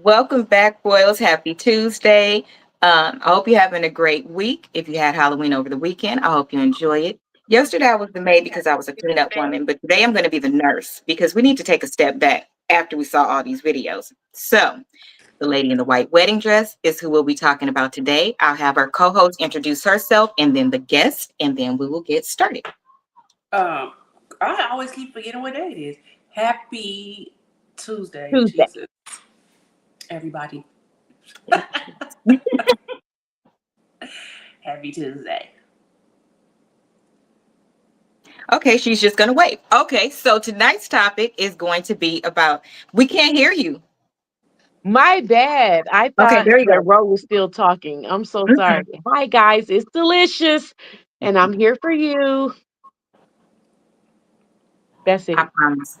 Welcome back, Royals. Happy Tuesday. I hope you're having a great week. If you had Halloween over the weekend, I hope you enjoy it. Yesterday I was the maid because I was a cleanup woman, but today I'm going to be the nurse because we need to take a step back after we saw all these videos. So, the lady in the white wedding dress is who we'll be talking about today. I'll have our co-host introduce herself and then the guest, and then we will get started. Um, I always keep forgetting what day it is. Happy Tuesday, Tuesday. Jesus, everybody. Happy Tuesday. Okay, she's just going to wait. Okay, so tonight's topic is going to be about, we can't hear you. My bad. I Okay, thought there you that go. Ro was still talking. I'm so sorry. Mm-mm. Hi, guys. It's delicious. And I'm here for you. That's I it. promise.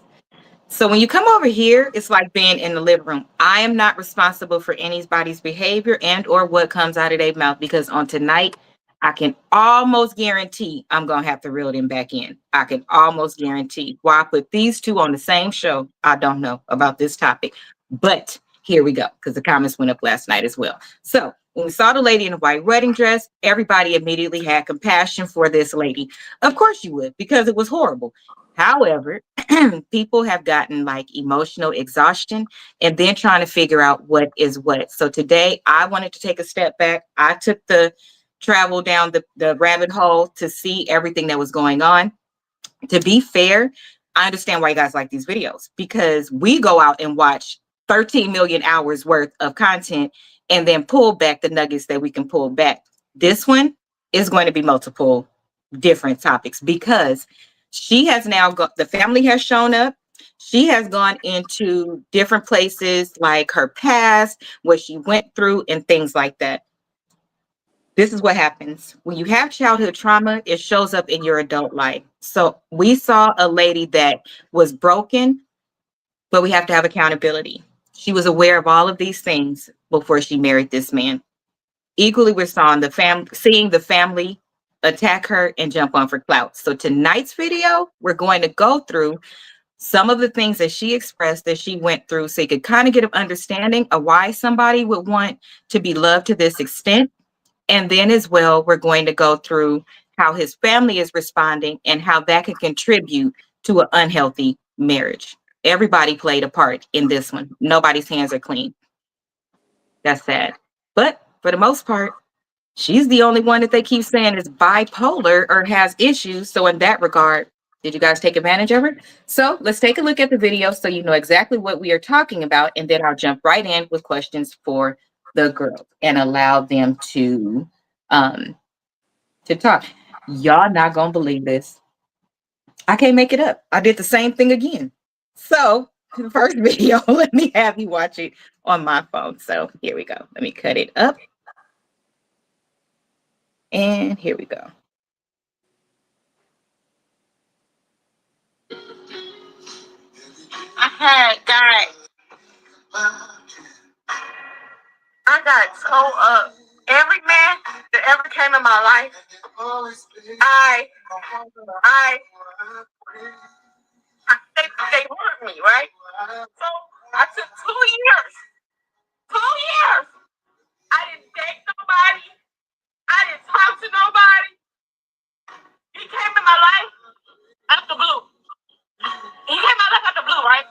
So when you come over here, it's like being in the living room. I am not responsible for anybody's behavior and or what comes out of their mouth because on tonight, I can almost guarantee I'm going to have to reel them back in. I can almost guarantee. Why I put these two on the same show, I don't know about this topic. But here we go, because the comments went up last night as well. So when we saw the lady in the white wedding dress, everybody immediately had compassion for this lady. Of course you would, because it was horrible. However, people have gotten like emotional exhaustion and then trying to figure out what is what. So today I wanted to take a step back. I took the travel down the rabbit hole to see everything that was going on. To be fair, I understand why you guys like these videos because we go out and watch 13 million hours worth of content and then pull back the nuggets that we can pull back. This one is going to be multiple different topics because she has now got, the family has shown up. She has gone into different places like her past, what she went through, and things like that. This is what happens when you have childhood trauma, it shows up in your adult life. So we saw a lady that was broken, but we have to have accountability. She was aware of all of these things before she married this man. Equally, we're seeing the family attack her and jump on for clout. So tonight's video, we're going to go through some of the things that she expressed that she went through so you could kind of get an understanding of why somebody would want to be loved to this extent. And then as well, we're going to go through how his family is responding and how that can contribute to an unhealthy marriage. Everybody played a part in this one. Nobody's hands are clean. That's sad. But for the most part, she's the only one that they keep saying is bipolar or has issues. So in that regard, did you guys take advantage of her? So let's take a look at the video so you know exactly what we are talking about. And then I'll jump right in with questions for the girls and allow them um to talk. Y'all not gonna believe this. I can't make it up. I did the same thing again. So the first video, let me have you watch it on my phone. So here we go. Let me cut it up. And here we go. I got told up. Every man that ever came in my life, I, I, they hurt me, right? So I took 2 years. 2 years. I didn't date nobody. I didn't talk to nobody. He came in my life out the blue. He came in my life out the blue, right?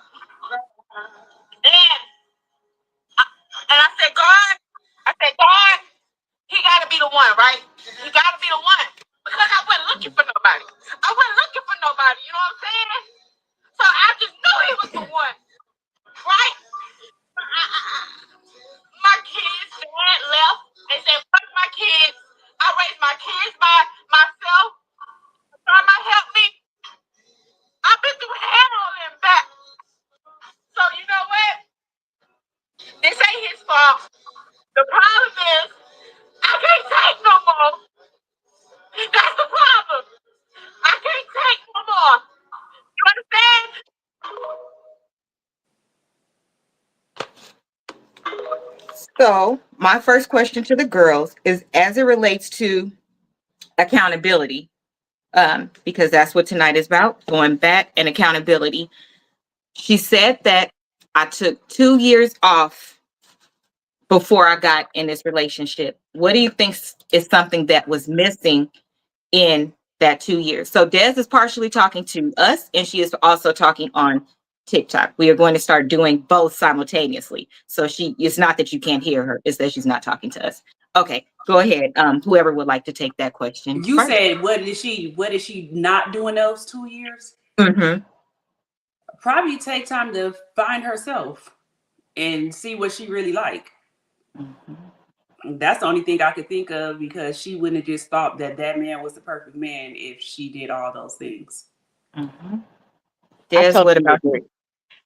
And I said, God, he got to be the one, right? He got to be the one. Because I wasn't looking for nobody. You know what I'm saying? So I just knew he was the one, right? My kids, dad left and said, fuck my kids. I raised my kids by myself. Somebody help me. I've been through hell and back. So you know what? This ain't his fault. The problem is, I can't take no more. That's the problem. I can't take no more. You understand? So, my first question to the girls is as it relates to accountability, because that's what tonight is about, going back and accountability. She said that I took 2 years off before I got in this relationship? What do you think is something that was missing in that 2 years? So Des is partially talking to us, and she is also talking on TikTok. We are going to start doing both simultaneously. So it's not that you can't hear her, it's that she's not talking to us. Okay, go ahead. Whoever would like to take that question You first. said what is she not doing those 2 years? Mm-hmm. Probably take time to find herself and see what she really like. Mm-hmm. That's the only thing I could think of, because she wouldn't have just thought that that man was the perfect man if she did all those things. Mm-hmm. I Des, what totally about agree. you?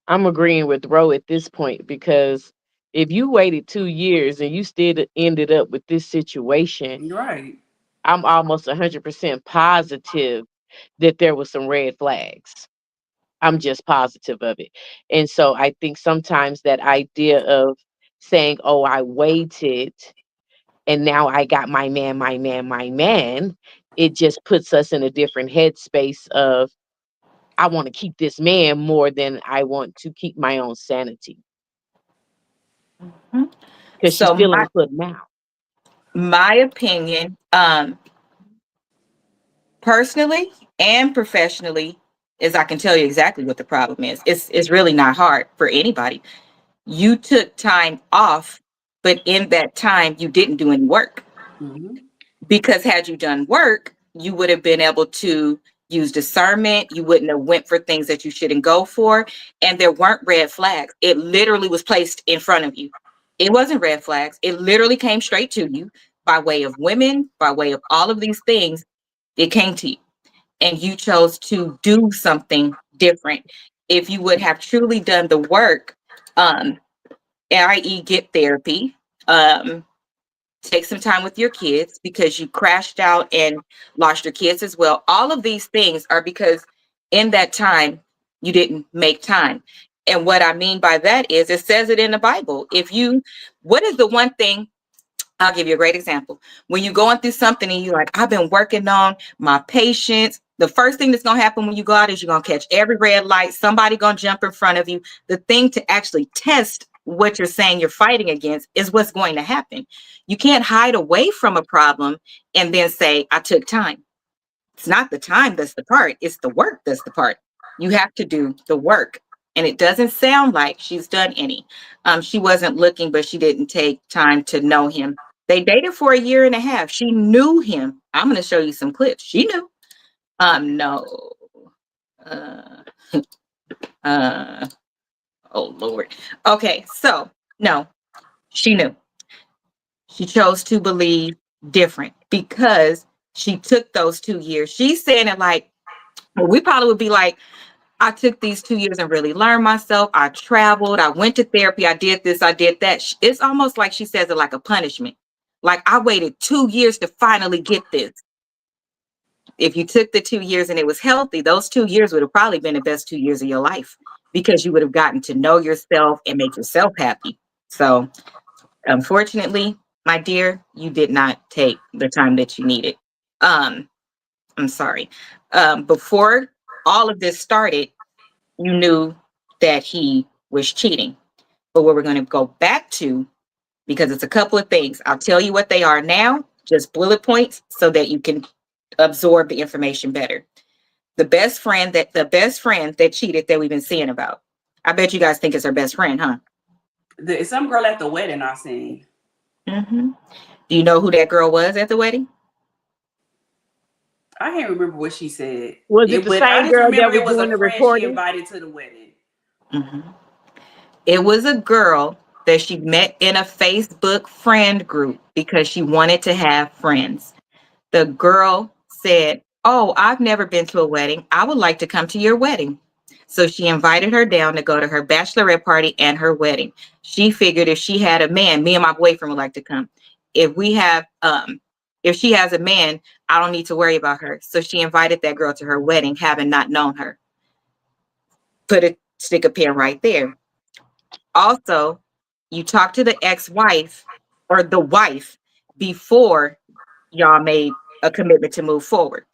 I'm agreeing with Ro at this point because if you waited 2 years and you still ended up with this situation, Right. I'm almost 100% positive that there was some red flags. I'm just positive of it. And so I think sometimes that idea of saying, oh, I waited and now I got my man, my man, my man, it just puts us in a different headspace of I want to keep this man more than I want to keep my own sanity Mhm. because she So still ain't put him out. my opinion, personally and professionally, is I can tell you exactly what the problem is. It's really not hard for anybody. You took time off, but in that time you didn't do any work. Mm-hmm. Because had you done work, you would have been able to use discernment. You wouldn't have went for things that you shouldn't go for. And there weren't red flags. It literally was placed in front of you. It wasn't red flags. It literally came straight to you by way of women, by way of all of these things. It came to you and you chose to do something different. If you would have truly done the work, um, i.e. get therapy, um, take some time with your kids because you crashed out and lost your kids as well. All of these things are because in that time you didn't make time. And what I mean by that is it says it in the Bible. What is the one thing? I'll give you a great example. When you're going through something and you're like, I've been working on my patience. The first thing that's going to happen when you go out is you're going to catch every red light. Somebody going to jump in front of you. The thing to actually test what you're saying you're fighting against is what's going to happen. You can't hide away from a problem and then say, I took time. It's not the time that's the part. It's the work that's the part. You have to do the work. And it doesn't sound like she's done any. She wasn't looking, but she didn't take time to know him. They dated for a year and a half. She knew him. I'm going to show you some clips. She knew. No. Uh, uh, oh Lord. Okay, so no, she knew. She chose to believe different because she took those 2 years. She's saying it like, well, we probably would be like, I took these 2 years and really learned myself. I traveled. I went to therapy. I did this. I did that. It's almost like she says it like a punishment. Like I waited 2 years to finally get this. If you took the 2 years and it was healthy, those 2 years would have probably been the best 2 years of your life because you would have gotten to know yourself and make yourself happy. So, unfortunately, my dear, you did not take the time that you needed. Um, I'm sorry. Before all of this started, you knew that he was cheating. But what we're going to go back to, because it's a couple of things, I'll tell you what they are now, just bullet points so that you can absorb the information better. The best friend that cheated that we've been seeing about. I bet you guys think it's her best friend, huh? Some girl at the wedding I seen. Mm-hmm. Do you know who that girl was at the wedding? I can't remember what she said. Was it the But I same just girl that remember was it was a doing the friend she recording? invited to the wedding. Mm-hmm. It was a girl that she met in a Facebook friend group because she wanted to have friends. The girl said, oh, I've never been to a wedding. I would like to come to your wedding. So she invited her down to go to her bachelorette party and her wedding. She figured if she had a man, me and my boyfriend would like to come. If she has a man, I don't need to worry about her. So she invited that girl to her wedding, having not known her. Stick a pin right there. Also, you talk to the ex-wife or the wife before y'all made a commitment to move forward.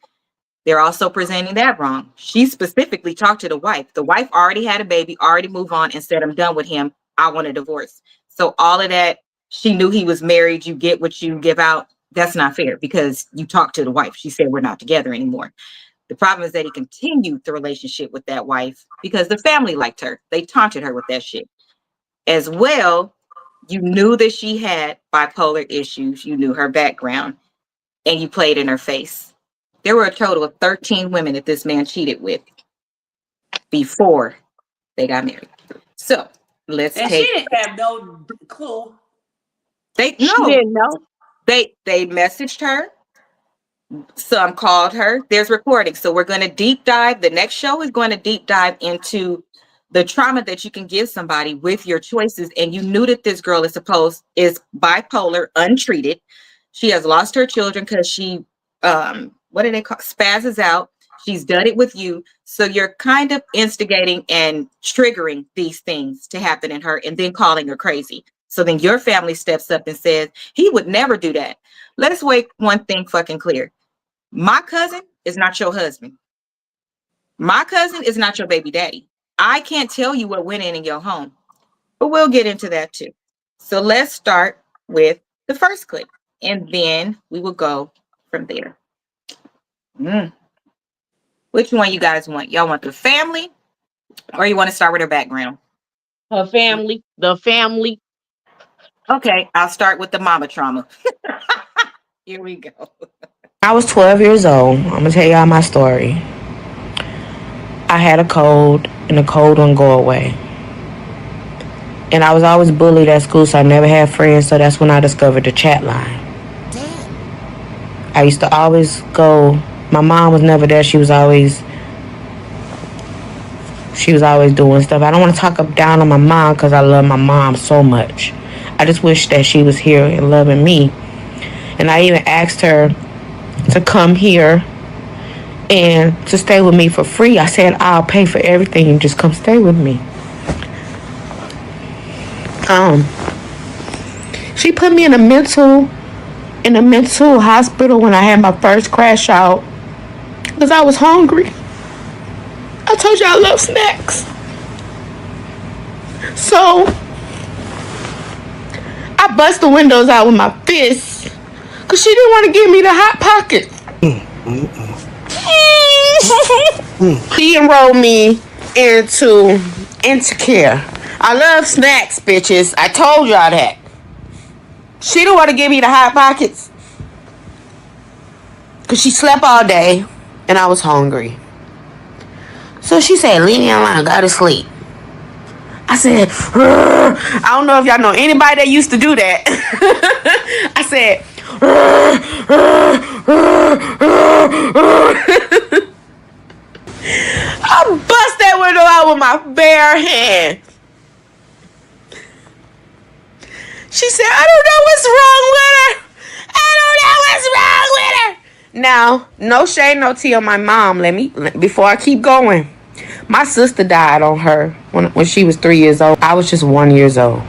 They're also presenting that wrong. She specifically talked to the wife. The wife already had a baby, already moved on and said, I'm done with him. I want a divorce. So all of that She knew he was married. You get what you give out. That's not fair because you talked to the wife. She said, we're not together anymore. The problem is that he continued the relationship with that wife because the family liked her. They taunted her with that shit. As well, you knew that she had bipolar issues. You knew her background and you played in her face. There were a total of 13 women that this man cheated with before they got married. So let's And take. she didn't have no clue. She No, didn't know. they messaged her. Some called her. There's recording. So we're going to deep dive. The next show is going to deep dive into the trauma that you can give somebody with your choices. And you knew that this girl is bipolar, untreated. She has lost her children because she, what do they call, spazzes out. She's done it with you. So you're kind of instigating and triggering these things to happen in her and then calling her crazy. So then your family steps up and says, he would never do that. Let us make one thing fucking clear. My cousin is not your husband. My cousin is not your baby daddy. I can't tell you what went in your home, but we'll get into that too. So let's start with the first clip and then we will go from there. Which one you guys want? Y'all want the family or you want to start with her background? Her family, the family. Okay, I'll start with the mama trauma. Here we go. I was 12 years old. I'm gonna tell y'all my story. I had a cold, and the cold wouldn't go away. And I was always bullied at school, so I never had friends. So that's when I discovered the chat line. I used to always go. My mom was never there. She was always doing stuff. I don't want to talk up down on my mom because I love my mom so much. I just wish that she was here and loving me. And I even asked her to come here and to stay with me for free. I said, I'll pay for everything and just come stay with me. She put me in a mental hospital when I had my first crash out because I was hungry. I told you I love snacks. So I bust the windows out with my fists because she didn't want to give me the Hot Pocket. She enrolled me into care. I love snacks, bitches. I told y'all that. She didn't want to give me the Hot Pockets because she slept all day and I was hungry. So she said, leave me alone, go to sleep. I said, I don't know if y'all know anybody that used to do that. I said, I bust that window out with my bare hand. She said, I don't know what's wrong with her. Now, no shade, no tea on my mom. Before I keep going. My sister died on her when she was 3 years old. I was just 1 year old.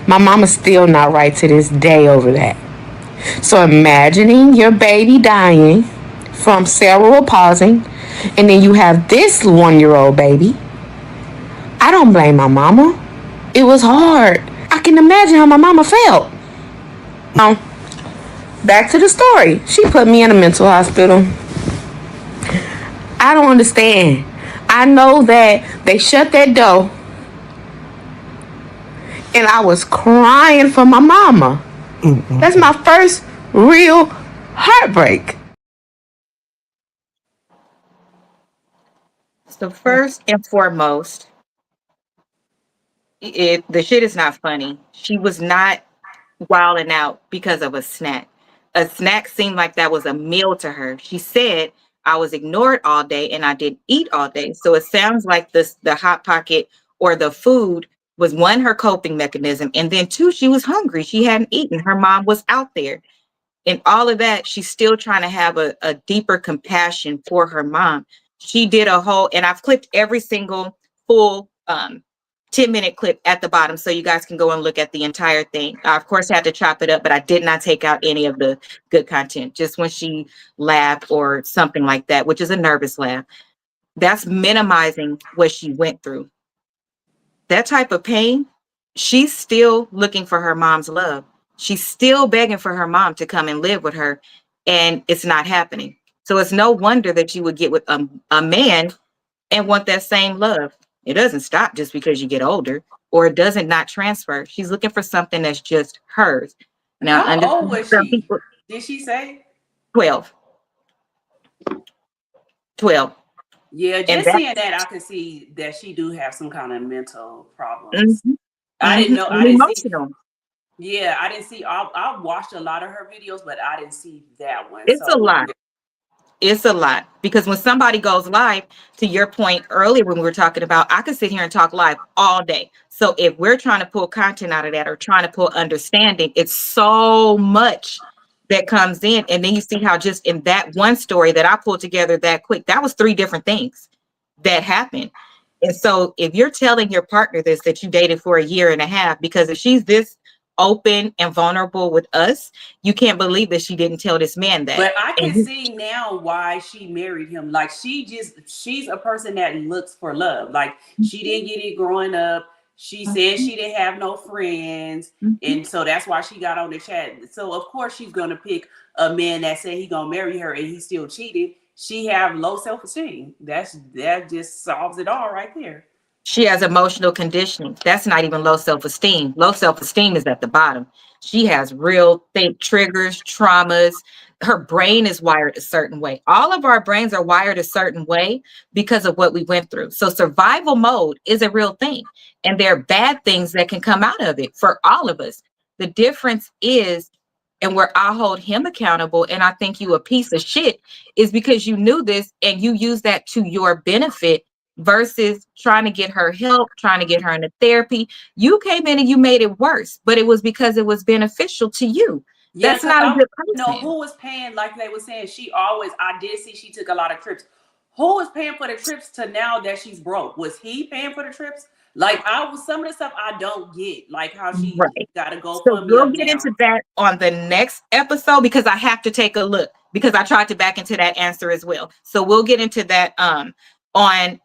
My mama's still not right to this day over that. So imagining your baby dying from cerebral palsy, and then you have this 1 year old baby. I don't blame my mama. It was hard. I can imagine how my mama felt. Now, back to the story. She put me in a mental hospital. I don't understand. I know that they shut that door and I was crying for my mama. That's my first real heartbreak. So first and foremost, the shit is not funny. She was not wilding out because of a snack. A snack seemed like that was a meal to her. She said, I was ignored all day and I didn't eat all day. So it sounds like the Hot Pocket or the food was one, her coping mechanism. And then two, she was hungry. She hadn't eaten. Her mom was out there. And all of that, she's still trying to have a deeper compassion for her mom. She did a whole, and I've clipped every single full 10-minute clip at the bottom so you guys can go and look at the entire thing. I, of course, had to chop it up, but I did not take out any of the good content, just when she laughed or something like that, which is a nervous laugh. That's minimizing what she went through. That type of pain she's still looking for her mom's love. She's still begging for her mom to come and live with her, and it's not happening. So it's no wonder that you would get with a man and want that same love. It doesn't stop just because you get older, or it doesn't not transfer. She's looking for something that's just hers. Now, How under old was some she? people, Did she say? 12, 12. Yeah, And just seeing that's that, I could see that she do have some kind of mental problems. mhm, I didn't mhm, know. I and didn't see. emotional. Yeah, I didn't see. I watched a lot of her videos, but I didn't see that one. It's a So lot. It's a lot because when somebody goes live, to your point earlier when we were talking about, I could sit here and talk live all day. So if we're trying to pull content out of that or trying to pull understanding, it's so much that comes in. And then you see how just in that one story that I pulled together that quick, that was 3 different things that happened. And so if you're telling your partner this, that you dated for a year and a half, because if she's this open and vulnerable with us, you can't believe that she didn't tell this man that. but I can And see now why she married him. Like she's a person that looks for love. Like she didn't get it growing up. She said she didn't have no friends. Mhm. And so that's why she got on the chat. So of course she's gonna pick a man that said he gonna marry her and he still cheated. She have low self-esteem. That just solves it all right there. She has emotional conditioning. That's not even low self-esteem. Low self-esteem is at the bottom. She has real think triggers, traumas. Her brain is wired a certain way. All of our brains are wired a certain way because of what we went through. So survival mode is a real thing. And there are bad things that can come out of it for all of us. The difference is, and where I hold him accountable, and I think you a piece of shit, is because you knew this and you use that to your benefit versus trying to get her help, trying to get her into therapy. You came in and you made it worse, but it was because it was beneficial to you. Yeah, That's because not a I good know person. who was paying, like they were saying, I did see she took a lot of trips. Who was paying for the trips to now that she's broke? Was he paying for the trips? Like some of the stuff I don't get, like how she Right. got to So GoFundMe we'll up get now. into that on the next episode because I have to take a look because I tried to back into that answer as well. So we'll get into that on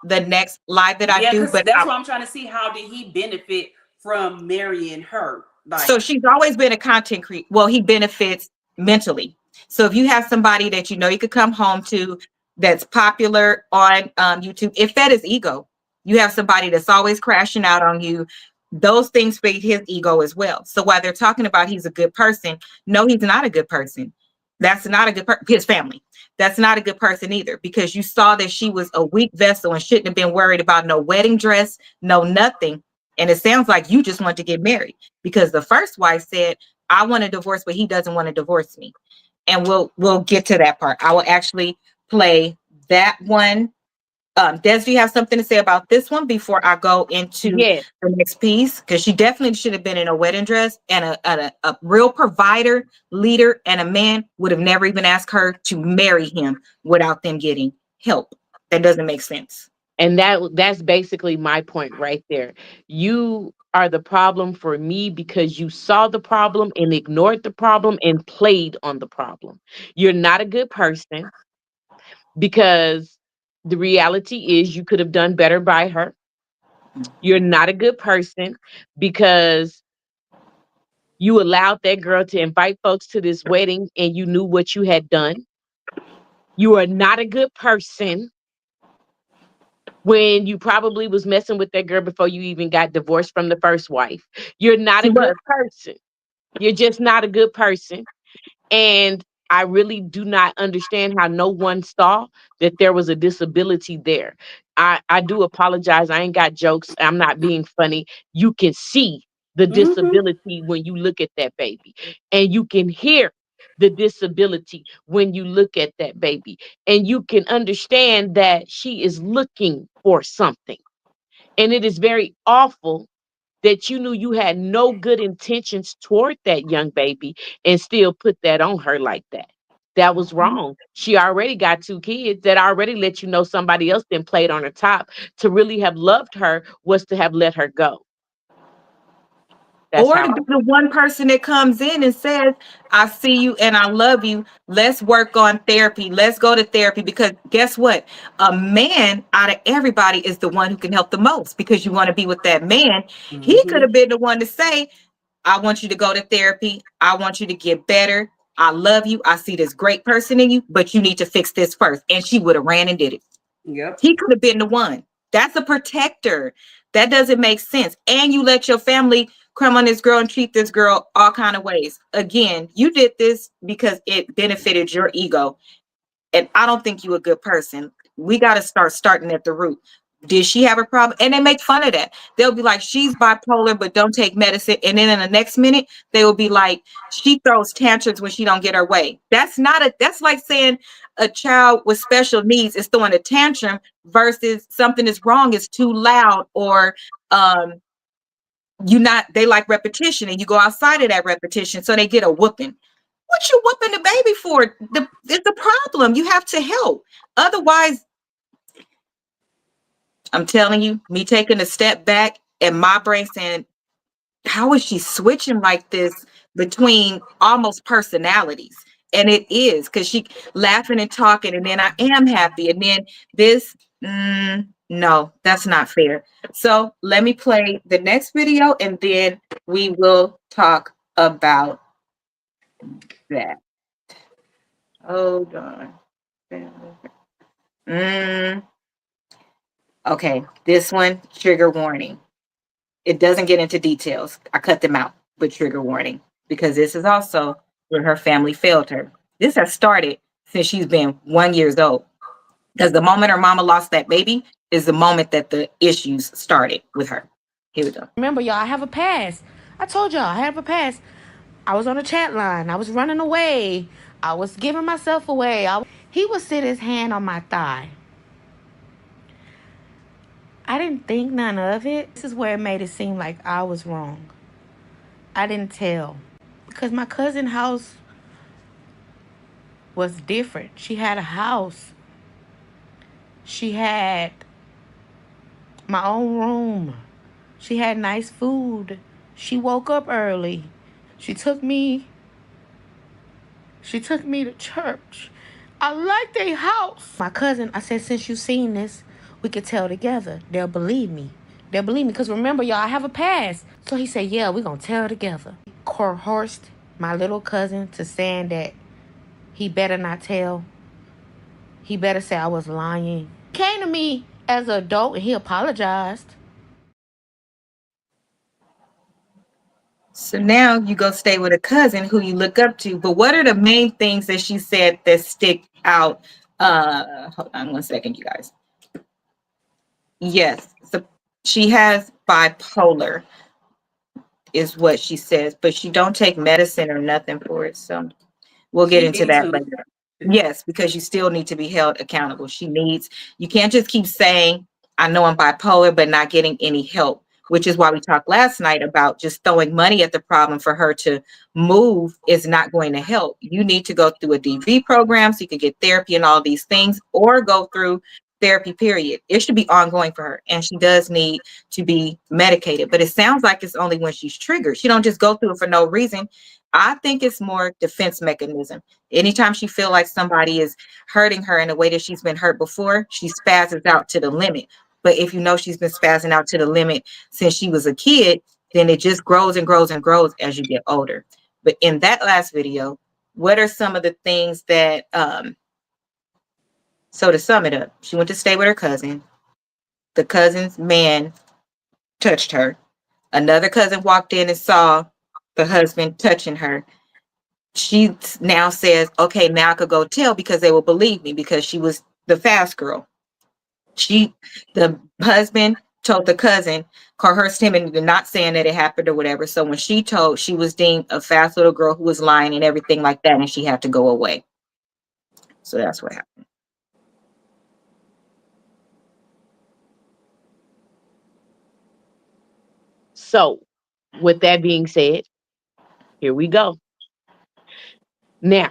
the next live that I Yeah, do. because But that's what I'm trying to see. How did he benefit from marrying her? so Like, she's always been a content creator. Well, he benefits mentally. So if you have somebody that you know you could come home to that's popular on YouTube, it fed his ego. You have somebody that's always crashing out on you. Those things feed his ego as well. So while they're talking about he's a good person, no, he's not a good person. That's not a good person. His family. That's not a good person either because you saw that she was a weak vessel and shouldn't have been worried about no wedding dress, no nothing. And it sounds like you just want to get married because the first wife said, I want a divorce, but he doesn't want to divorce me. And we'll get to that part. I will actually play that one. Des, do you have something to say about this one before I go into Yes. the next piece? Because she definitely should have been in a wedding dress, and a real provider, leader, and a man would have never even asked her to marry him without them getting help. That doesn't make sense. And that's basically my point right there. You are the problem for me because you saw the problem and ignored the problem and played on the problem. You're not a good person because the reality is you could have done better by her. You're not a good person because you allowed that girl to invite folks to this wedding and you knew what you had done. You are not a good person when you probably was messing with that girl before you even got divorced from the first wife. You're not She a was. good person. You're just not a good person. And I really do not understand how no one saw that there was a disability there. I do apologize. I ain't got jokes. I'm not being funny. You can see the mm-hmm. disability when you look at that baby, and you can hear the disability when you look at that baby, and you can understand that she is looking for something. And it is very awful that you knew you had no good intentions toward that young baby and still put that on her like that. That was wrong. She already got 2 kids that already let you know somebody else then played on her top. To really have loved her was to have let her go. That's Or how to I be the one person that comes in and says, I see you and I love you. Let's work on therapy. Let's go to therapy. Because guess what? A man out of everybody is the one who can help the most, because you want to be with that man. He could have been the one to say, I want you to go to therapy. I want you to get better. I love you. I see this great person in you, but you need to fix this first. And she would have ran and did it. Yep. He could have been the one. That's a protector. That doesn't make sense. And you let your family come on this girl and treat this girl all kind of ways. Again, you did this because it benefited your ego. And I don't think you a good person. We got to starting at the root. Did she have a problem? And they make fun of that. They'll be like, she's bipolar, but don't take medicine. And then in the next minute, they will be like, she throws tantrums when she don't get her way. That's like saying a child with special needs is throwing a tantrum versus something is wrong, is too loud, or they like repetition and you go outside of that repetition. So they get a whooping. What you whooping the baby for? It's a problem. You have to help. Otherwise, I'm telling you, me taking a step back and my brain saying, how is she switching like this between almost personalities? And it is, because she laughing and talking, and then I am happy. And then this, no, that's not fair. So let me play the next video and then we will talk about that. Hold on. Okay, this one, trigger warning. It doesn't get into details. I cut them out, but trigger warning, because this is also where her family failed her. This has started since she's been 1 year old. Because the moment her mama lost that baby is the moment that the issues started with her. Here we go. Remember, y'all, I have a past. I told y'all I have a past. I was on a chat line. I was running away. I was giving myself away. He would sit his hand on my thigh. I didn't think none of it. This is where it made it seem like I was wrong. I didn't tell. Because my cousin's house was different. She had a house. She had my own room. She had nice food. She woke up early. She took me to church. I like their house. My cousin, I said, since you seen this, we could tell together. They'll believe me. Because remember, y'all, I have a past. So he said, yeah, we're going to tell together. Coerced my little cousin to saying that he better not tell. He better say I was lying. He came to me as an adult and he apologized. So now you go stay with a cousin who you look up to. But what are the main things that she said that stick out? Hold on 1 second, you guys. Yes, so she has bipolar, is what she says, but she don't take medicine or nothing for it. So we'll get She into needs that to. later. Yes, because you still need to be held accountable. You can't just keep saying, I know I'm bipolar, but not getting any help, which is why we talked last night about just throwing money at the problem for her to move is not going to help. You need to go through a DV program so you can get therapy and all these things, or go through therapy, period. It should be ongoing for her. And she does need to be medicated, but it sounds like it's only when she's triggered. She don't just go through it for no reason. I think it's more defense mechanism. Anytime she feel like somebody is hurting her in a way that she's been hurt before, she spazzes out to the limit. But if you know she's been spazzing out to the limit since she was a kid, then it just grows and grows and grows as you get older. But in that last video, what are some of the things that, so to sum it up, she went to stay with her cousin. The cousin's man touched her. Another cousin walked in and saw the husband touching her. She now says, okay, now I could go tell because they will believe me, because she was the fast girl. The husband told the cousin, coerced him into not saying that it happened or whatever. So when she told, she was deemed a fast little girl who was lying and everything like that, and she had to go away. So that's what happened. So, with that being said, here we go. Now,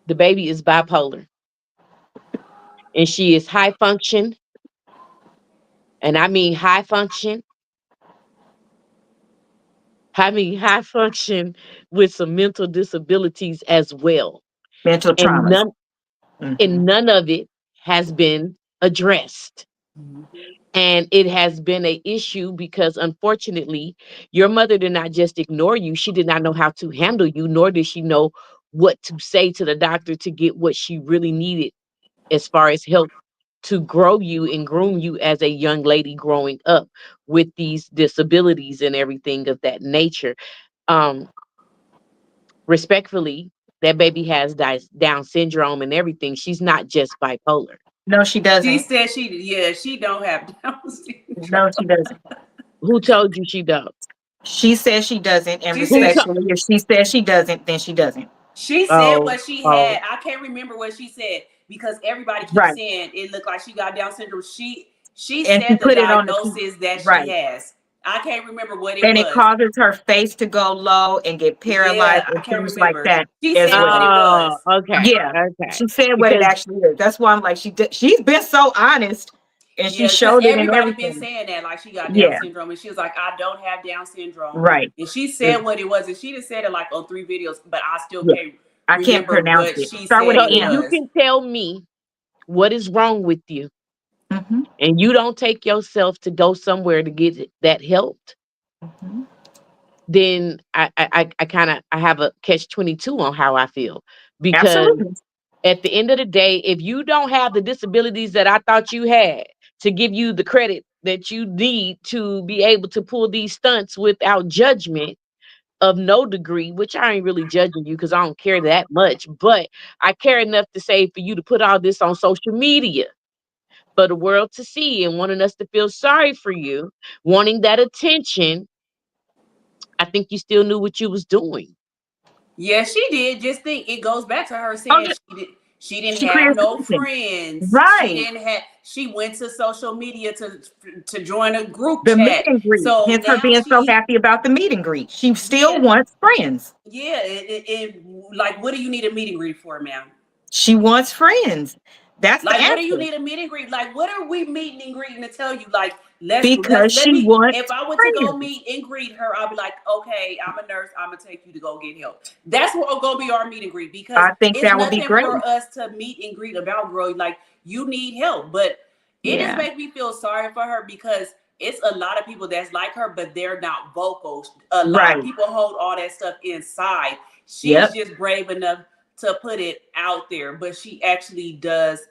the baby is bipolar and she is high function. And I mean high function. having high function with some mental disabilities as well. Mental And traumas. none of it has been addressed. And it has been a issue because unfortunately, your mother did not just ignore you. She did not know how to handle you, nor did she know what to say to the doctor to get what she really needed as far as help to grow you and groom you as a young lady growing up with these disabilities and everything of that nature. Um, Respectfully, that baby has Down syndrome and everything. She's not just bipolar. No, she She doesn't. said she don't have Down syndrome. No, she doesn't. Who told you she don't? She says she doesn't, and She said respectfully, if she says she doesn't, then she doesn't. she said Oh, what she oh, had. I can't remember what she said because everybody keeps Right. saying it looked like she got Down syndrome. She And she said the put it on the diagnosis that she right. has. I can't remember what it And it was. causes her face to go low and get paralyzed Yeah, I and can't things like remember. that She as said what well. it oh, was. okay, Yeah, okay. she said what it Because actually is. That's why I'm like, she's been so honest, and she Yeah, because showed it and everybody been everything. saying that like she got Down Yeah, syndrome, and she was like, I don't have Down syndrome, right. and she said what it was, and she just said it like on 3 videos, but I still Yeah, can't I can't remember pronounce what it. she Start with said an so it if M. you was. can tell me what is wrong with you Mm-hmm. and you don't take yourself to go somewhere to get that helped, Mm-hmm. then I kind of I have a catch-22 on how I feel. Because Absolutely. at the end of the day, if you don't have the disabilities that I thought you had to give you the credit that you need to be able to pull these stunts without judgment of no degree, which I ain't really judging you because I don't care that much, but I care enough to say for you to put all this on social media for the world to see and wanting us to feel sorry for you, wanting that attention. I think you still knew what you was doing. Yeah, she did. Just think it goes back to her Oh saying yeah, she didn't she have creates no something. friends. Right. She went to social media to join a group The meet chat. and greet. So Hence her now being so happy about the meet and greet. She still yeah, wants friends. yeah, like what do you need a meet and greet for, ma'am? She wants friends. That's the Like, what do you answer. need a meet and greet? Like, what are we meeting and greeting to tell you? Like, let's Because let she me. wants If I went to go friends. meet and greet her, I'll be like, okay, I'm a nurse. I'm gonna take you to go get help. That's what will go be our meet and greet because I think it's that would be nothing great. for us to meet and greet about, girl. Like, you need help, but it just Yeah. makes me feel sorry for her because it's a lot of people that's like her, but they're not vocal. A lot of Right. people hold all that stuff inside. She's Yep. just brave enough to put it out there, but she actually does.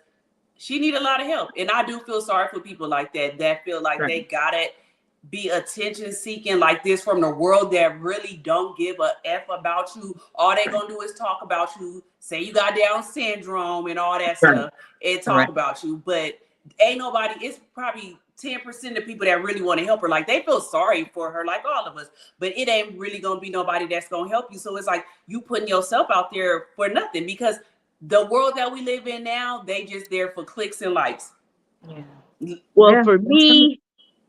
She need a lot of help, and I do feel sorry for people like that feel like Right. they gotta be attention seeking like this from the world that really don't give a f about you. All they Right. gonna do is talk about you, say you got Down syndrome and all that Right. stuff, and talk Right. about you. But ain't nobody. It's probably 10% of people that really want to help her. Like they feel sorry for her, like all of us. But it ain't really gonna be nobody that's gonna help you. So it's like you putting yourself out there for nothing because the world that we live in now, they just there for clicks and likes. Yeah. Well, Yeah. for That's right. me,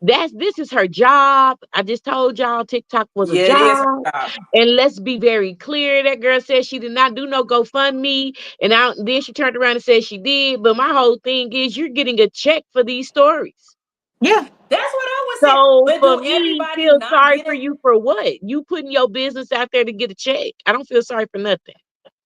this is her job. I just told y'all TikTok was a Yeah, it is her job. job. And let's be very clear. That girl said she did not do no GoFundMe. And then she turned around and said she did. But my whole thing is you're getting a check for these stories. Yeah. That's what I was saying. So But for do me, everybody feel not sorry get for it? you for what? You putting your business out there to get a check. I don't feel sorry for nothing.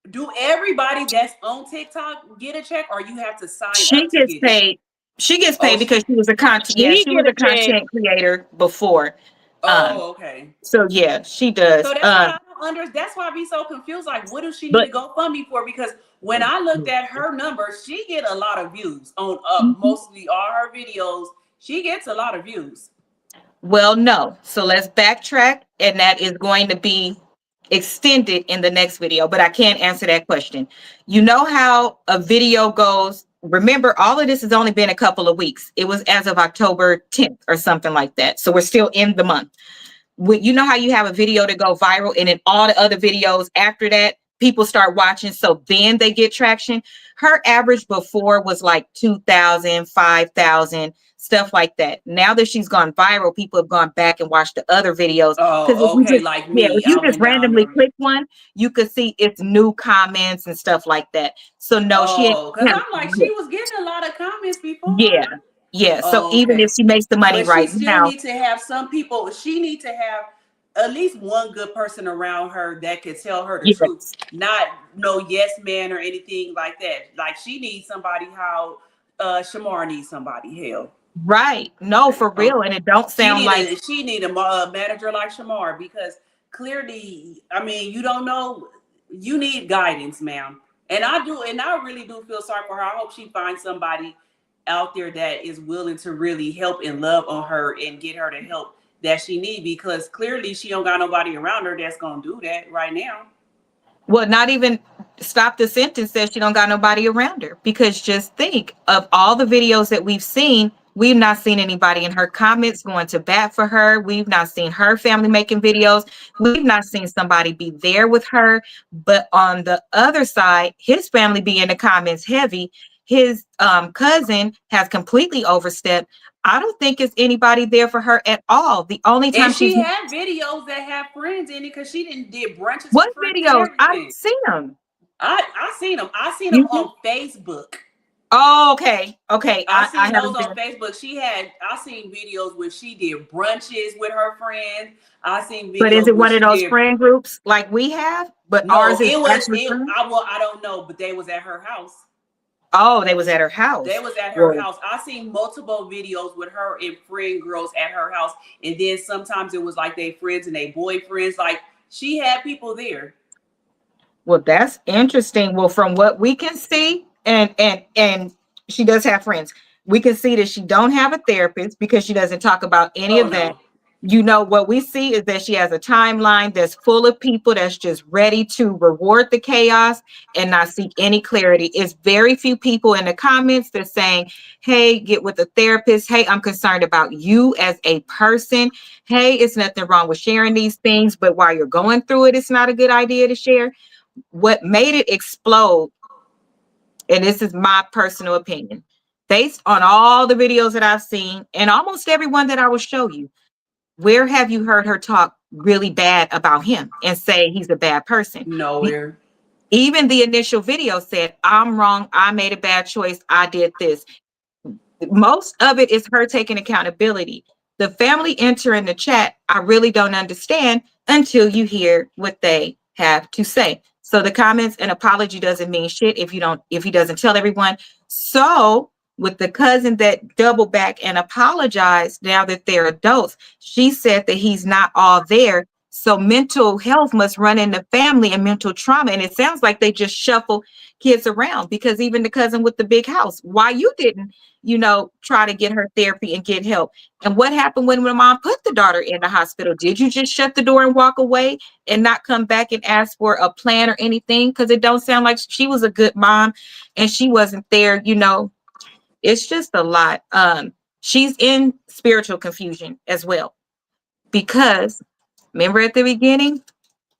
Do everybody that's on TikTok get a check, or you have to sign She up to gets get it? paid. She gets Oh, paid because she was a content. Yeah, She she was get a a check. content creator before. Um. okay. So yeah, she does. So that's what I don't understand. That's why I be so confused. Like, what does she need But to go fund me for? Because when I looked at her numbers, she get a lot of views on Mhm. mostly all her videos. She gets a lot of views. Well, no. So let's backtrack, and that is going to be extended in the next video, but I can't answer that question. You know how a video goes. Remember, all of this has only been a couple of weeks. It was as of October 10th or something like that. So we're still in the month. You know how you have a video to go viral, and then all the other videos after that, people start watching. So then they get traction. Her average before was like 2,000, 5,000, stuff like that. Now that she's gone viral, people have gone back and watched the other videos. Because if Oh, you okay. just, Like yeah, me, if you I just went down randomly there. click one, you could see it's new comments and stuff like that. So no, she ain't. Oh, because I'm like, she was getting a lot of comments before. Yeah, yeah. So Oh, even if okay. she makes the money But she right still now, need to have some people. She need to have at least one good person around her that could tell her the truth, Yes. not no yes man or anything like that. Like she needs somebody how Shamar needs somebody. Hell, Right. No, for real. And it don't sound like she need a manager like Shamar, because clearly, I mean, you don't know, you need guidance, ma'am. And I do, and I really do feel sorry for her. I hope she finds somebody out there that is willing to really help and love on her and get her the help that she needs, because clearly she don't got nobody around her that's gonna do that right now. well, not even stop the sentence says she don't got nobody around her, because just think of all the videos that we've seen. We've not seen anybody in her comments going to bat for her. We've not seen her family making videos. We've not seen somebody be there with her. But on the other side, his family be in the comments heavy. His cousin has completely overstepped. I don't think it's anybody there for her at all. The only time And she's she had videos that have friends in it, because she didn't did brunches what with friends and videos? I everything. don't see them. I seen them. I seen them You on Facebook. Oh, okay. Okay. I I seen those haven't on been. Facebook. I seen videos where she did brunches with her friends. I seen But is videos it where one of she those did. friend groups like we have? But No, ours is it was actually it. friends? I don't know, but they was at her house. Oh, they was at her They house. was at her Well, house. I seen multiple videos with her and friend girls at her house, and then sometimes it was like they friends and they boyfriends. Like she had people there. well, that's interesting. Well, from what we can see, and she does have friends. We can see that she don't have a therapist because she doesn't talk about any Oh of that. no. You know, what we see is that she has a timeline that's full of people that's just ready to reward the chaos and not seek any clarity. It's very few people in the comments that saying, hey, get with a therapist. Hey, I'm concerned about you as a person. Hey, it's nothing wrong with sharing these things, but while you're going through it, it's not a good idea to share. What made it explode, and this is my personal opinion, based on all the videos that I've seen and almost everyone that I will show you, where have you heard her talk really bad about him and say he's a bad person? Nowhere. Even the initial video said, I'm wrong. I made a bad choice. I did this. Most of it is her taking accountability. The family entering the chat, I really don't understand until you hear what they have to say. So the comments and apology doesn't mean shit if he doesn't tell everyone. So with the cousin that doubled back and apologized now that they're adults, she said that he's not all there. So mental health must run in the family and mental trauma. And it sounds like they just shuffle kids around, because even the cousin with the big house, why you didn't try to get her therapy and get help. And what happened when mom put the daughter in the hospital? Did you just shut the door and walk away and not come back and ask for a plan or anything? Because it don't sound like she was a good mom and she wasn't there. It's just a lot. She's in spiritual confusion as well, because remember at the beginning,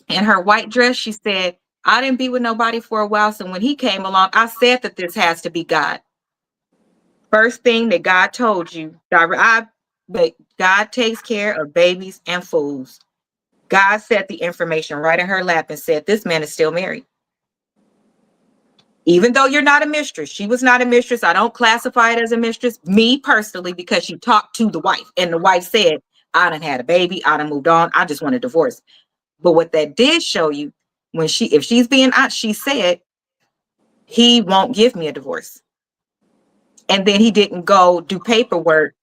in her white dress, she said, I didn't be with nobody for a while. So when he came along, I said that this has to be God. First thing that God told you, but God takes care of babies and fools. God set the information right in her lap and said, this man is still married. Even though you're not a mistress, she was not a mistress. I don't classify it as a mistress, me personally, because she talked to the wife and the wife said, I done had a baby. I done moved on. I just want a divorce. But what that did show you, if she's being honest, she said, he won't give me a divorce. And then he didn't go do paperwork,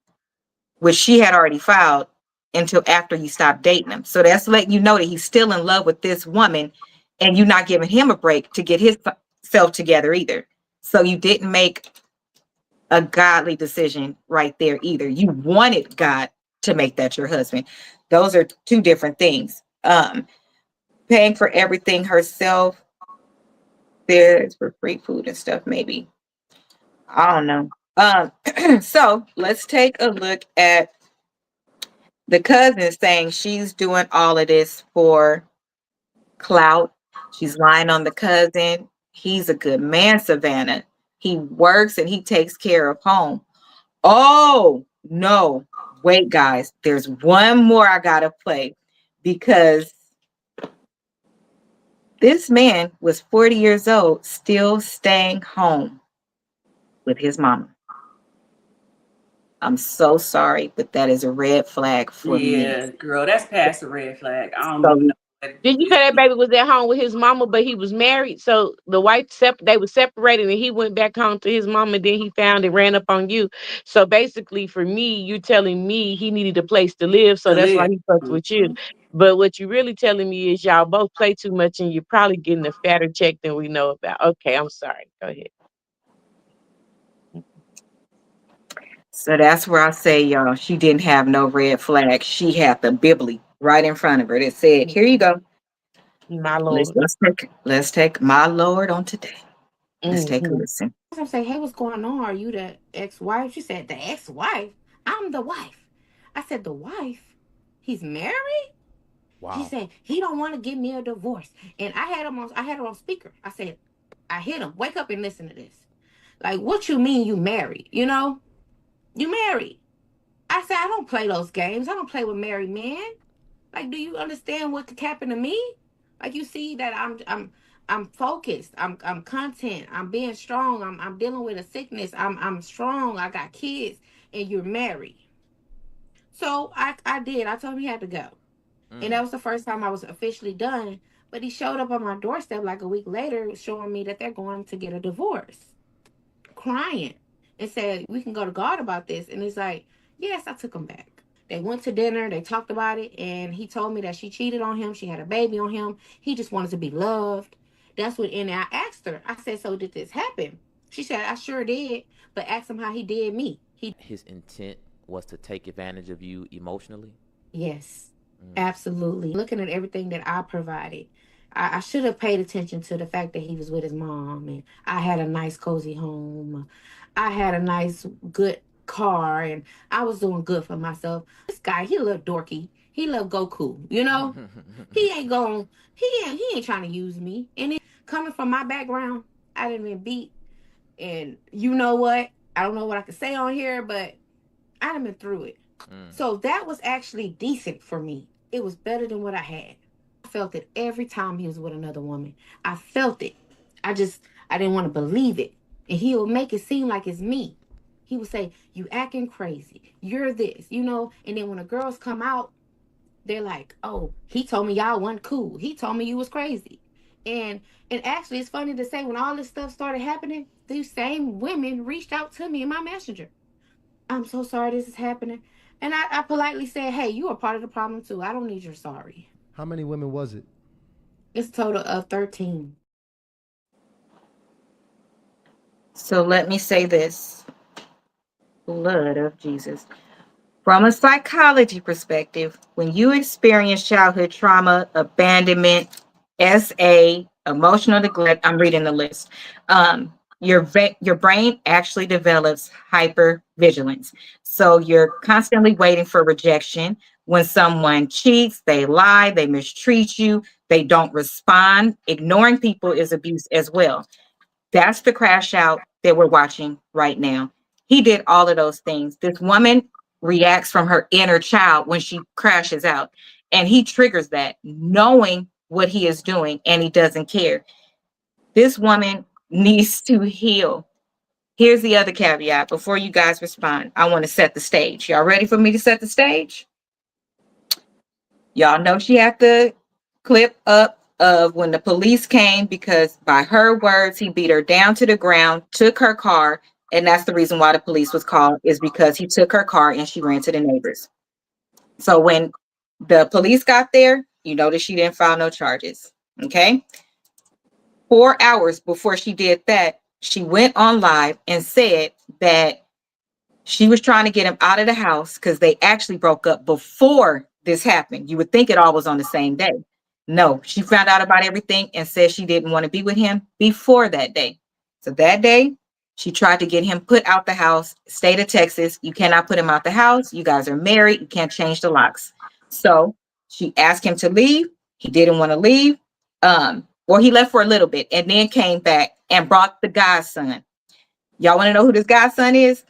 which she had already filed, until after you stopped dating him. So that's letting you know that he's still in love with this woman and you're not giving him a break to get himself together either. So you didn't make a godly decision right there either. You wanted God to make that your husband. Those are two different things. Paying for everything herself, there's for free food and stuff, maybe. I don't know. So let's take a look at the cousin saying she's doing all of this for clout. She's lying on the cousin. He's a good man, Savannah. He works and he takes care of home. Oh, no. Wait, guys. There's one more I got to play, because this man was 40 years old, still staying home with his mama. I'm so sorry, but that is a red flag for me. Yeah, girl, that's past the red flag. I don't even So know what Did you say that baby was at home with his mama, but he was married? So the wife they were separated, and he went back home to his mama. Then he found and ran up on you. So basically, for me, you telling me he needed a place to live, so to that's why live. he fucked with you. But what you really telling me is y'all both play too much, and you're probably getting a fatter check than we know about. Okay, I'm sorry. Go ahead. So that's where I say, y'all, she didn't have no red flag. She had the Bibli right in front of her that said, "Here you go. My Let's Lord. let's take my Lord on today. Let's take a Mm-hmm. listen." I'm saying, hey, what's going on? Are you the ex-wife? She said, the ex-wife? I'm the wife. I said, the wife? He's married? Wow. She said, he don't want to give me a divorce. And I had her on speaker. I said, I hit him. Wake up and listen to this. Like, what you mean you married? You know? You married. I said, I don't play those games. I don't play with married men. Like, do you understand what could happen to me? Like, you see that I'm focused. I'm content. I'm being strong. I'm dealing with a sickness. I'm strong. I got kids, and you're married. So I did. I told him he had to go, and that was the first time I was officially done. But he showed up on my doorstep like a week later, showing me that they're going to get a divorce, crying, and said we can go to God about this. And it's like, yes, I took him back. They went to dinner, they talked about it, and he told me that she cheated on him, she had a baby on him, he just wanted to be loved. That's what, and I asked her, I said, so did this happen? She said, I sure did, but ask him how he did me. His intent was to take advantage of you emotionally? Yes, absolutely. Looking at everything that I provided, I should have paid attention to the fact that he was with his mom, and I had a nice, cozy home. I had a nice, good car, and I was doing good for myself. This guy, he a little dorky. He love Goku, you know. He ain't going. He ain't trying to use me. And it, coming from my background, I didn't been beat, and you know what? I don't know what I can say on here, but I done been through it. So that was actually decent for me. It was better than what I had. I felt it every time he was with another woman. I felt it. I didn't want to believe it. And he would make it seem like it's me. He would say, you acting crazy. You're this, you know. And then when the girls come out, they're like, oh, he told me y'all wasn't cool. He told me you was crazy. And actually, it's funny to say, when all this stuff started happening, these same women reached out to me in my messenger. I'm so sorry this is happening. And I politely said, hey, you are part of the problem too. I don't need your sorry. How many women was it? It's a total of 13. So let me say this. Blood of Jesus. From a psychology perspective, when you experience childhood trauma, abandonment, SA, emotional neglect, I'm reading the list. Your brain actually develops hypervigilance. So you're constantly waiting for rejection. When someone cheats, they lie, they mistreat you, they don't respond. Ignoring people is abuse as well. That's the crash out that we're watching right now. He did all of those things. This woman reacts from her inner child when she crashes out, and he triggers that, knowing what he is doing, and he doesn't care. This woman needs to heal. Here's the other caveat before you guys respond. I want to set the stage. Y'all ready for me to set the stage? Y'all know she had the clip up of when the police came, because by her words, he beat her down to the ground, took her car, and that's the reason why the police was called, is because he took her car and she ran to the neighbors. So when the police got there, you notice she didn't file no charges. Okay. 4 hours before she did that, she went on live and said that she was trying to get him out of the house because they actually broke up before this happened. You would think it all was on the same day. No, she found out about everything and said she didn't want to be with him before that day. So that day, she tried to get him put out the house. State of Texas, you cannot put him out the house. You guys are married. You can't change the locks. So she asked him to leave. He didn't want to leave. Or he left for a little bit and then came back and brought the godson. Y'all want to know who this godson is?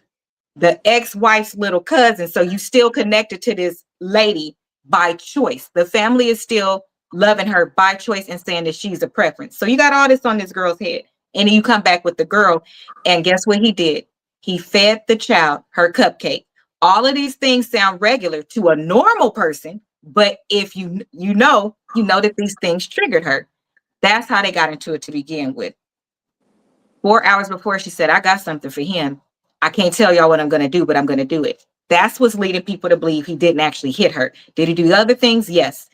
The ex-wife's little cousin. So you still connected to this lady by choice. The family is still loving her by choice and saying that she's a preference. So you got all this on this girl's head. And then you come back with the girl. And guess what he did? He fed the child her cupcake. All of these things sound regular to a normal person, but if you know that these things triggered her. That's how they got into it to begin with. 4 hours before, she said, I got something for him. I can't tell y'all what I'm going to do, but I'm going to do it. That's what's leading people to believe he didn't actually hit her. Did he do other things? Yes.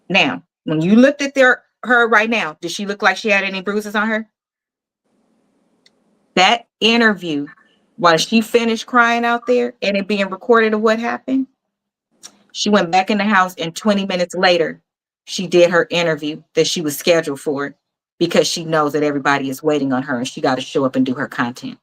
Now, when you looked at her right now, did she look like she had any bruises on her? That interview, while she finished crying out there and it being recorded of what happened, she went back in the house, and 20 minutes later, she did her interview that she was scheduled for, because she knows that everybody is waiting on her and she got to show up and do her content.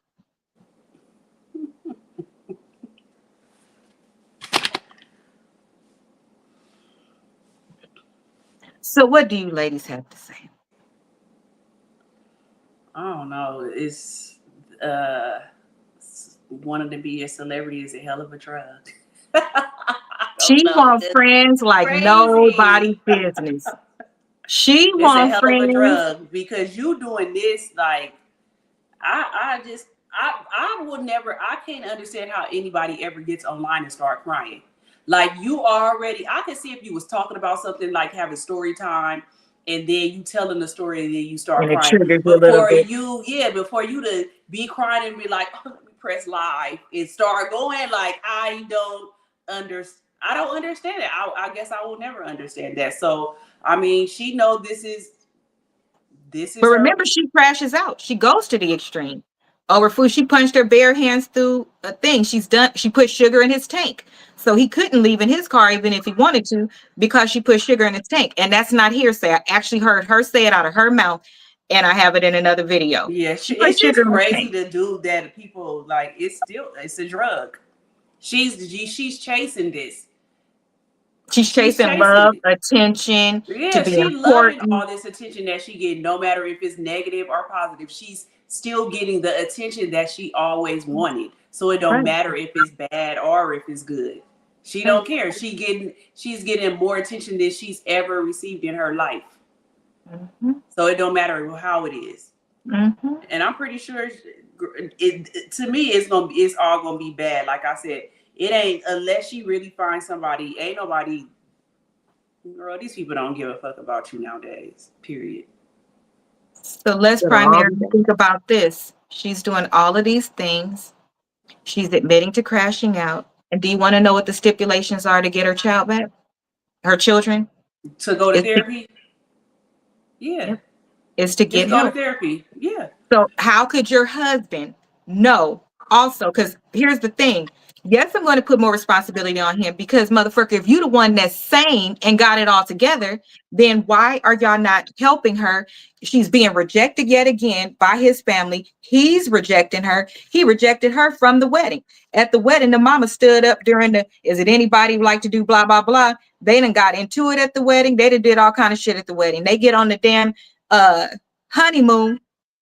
So what do you ladies have to say? I don't know. It's wanting to be a celebrity is a hell of a drug. She wants friends like crazy. Nobody's business. She It's a wants hell friends. of a drug, because you doing this, like, I would never, I can't understand how anybody ever gets online and start crying. Like, you already, I can see if you was talking about something like having story time, and then you telling the story and then you start And it crying. triggers you a little bit. Before you to be crying and be like, oh, let me press live and start going, like, I don't understand it. I guess I will never understand that. So, I mean, she know this is But remember, she crashes out. She goes to the extreme. Over food, she punched her bare hands through a thing. She put sugar in his tank. So he couldn't leave in his car even if he wanted to, because she put sugar in his tank. And that's not hearsay. I actually heard her say it out of her mouth, and I have it in another video. Yeah, she put it's sugar just in his crazy tank. to do that. People, like, it's a drug. She's chasing this. She's chasing love, attention, yeah, to be she important. loving all this attention that she getting, no matter if it's negative or positive. She's still getting the attention that she always wanted. So it don't matter if it's bad or if it's good. She don't care. She's getting more attention than she's ever received in her life. Mm-hmm. So it don't matter how it is. Mm-hmm. And I'm pretty sure to me, it's all gonna be bad. Like I said, it ain't, unless she really finds somebody. Ain't nobody. Girl, these people don't give a fuck about you nowadays. Period. So let's primarily think about this. She's doing all of these things. She's admitting to crashing out. And do you want to know what the stipulations are to get her child back? Her children? To go to therapy? Yeah. Yep. Is to get help. Go to therapy. Yeah. So how could your husband know also? Because here's the thing. Yes, I'm going to put more responsibility on him, because motherfucker, if you the one that's sane and got it all together, then why are y'all not helping her? She's being rejected yet again by his family. He's rejecting her. He rejected her from the wedding. At the wedding, the mama stood up during is it anybody who like to do blah, blah, blah. They done got into it at the wedding. They did all kind of shit at the wedding. They get on the damn honeymoon,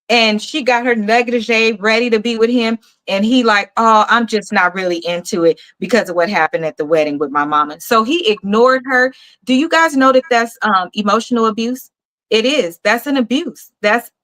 and she got her negligee ready to be with him. And he like, oh, I'm just not really into it because of what happened at the wedding with my mama. So he ignored her. Do you guys know that that's emotional abuse? It is. That's an abuse.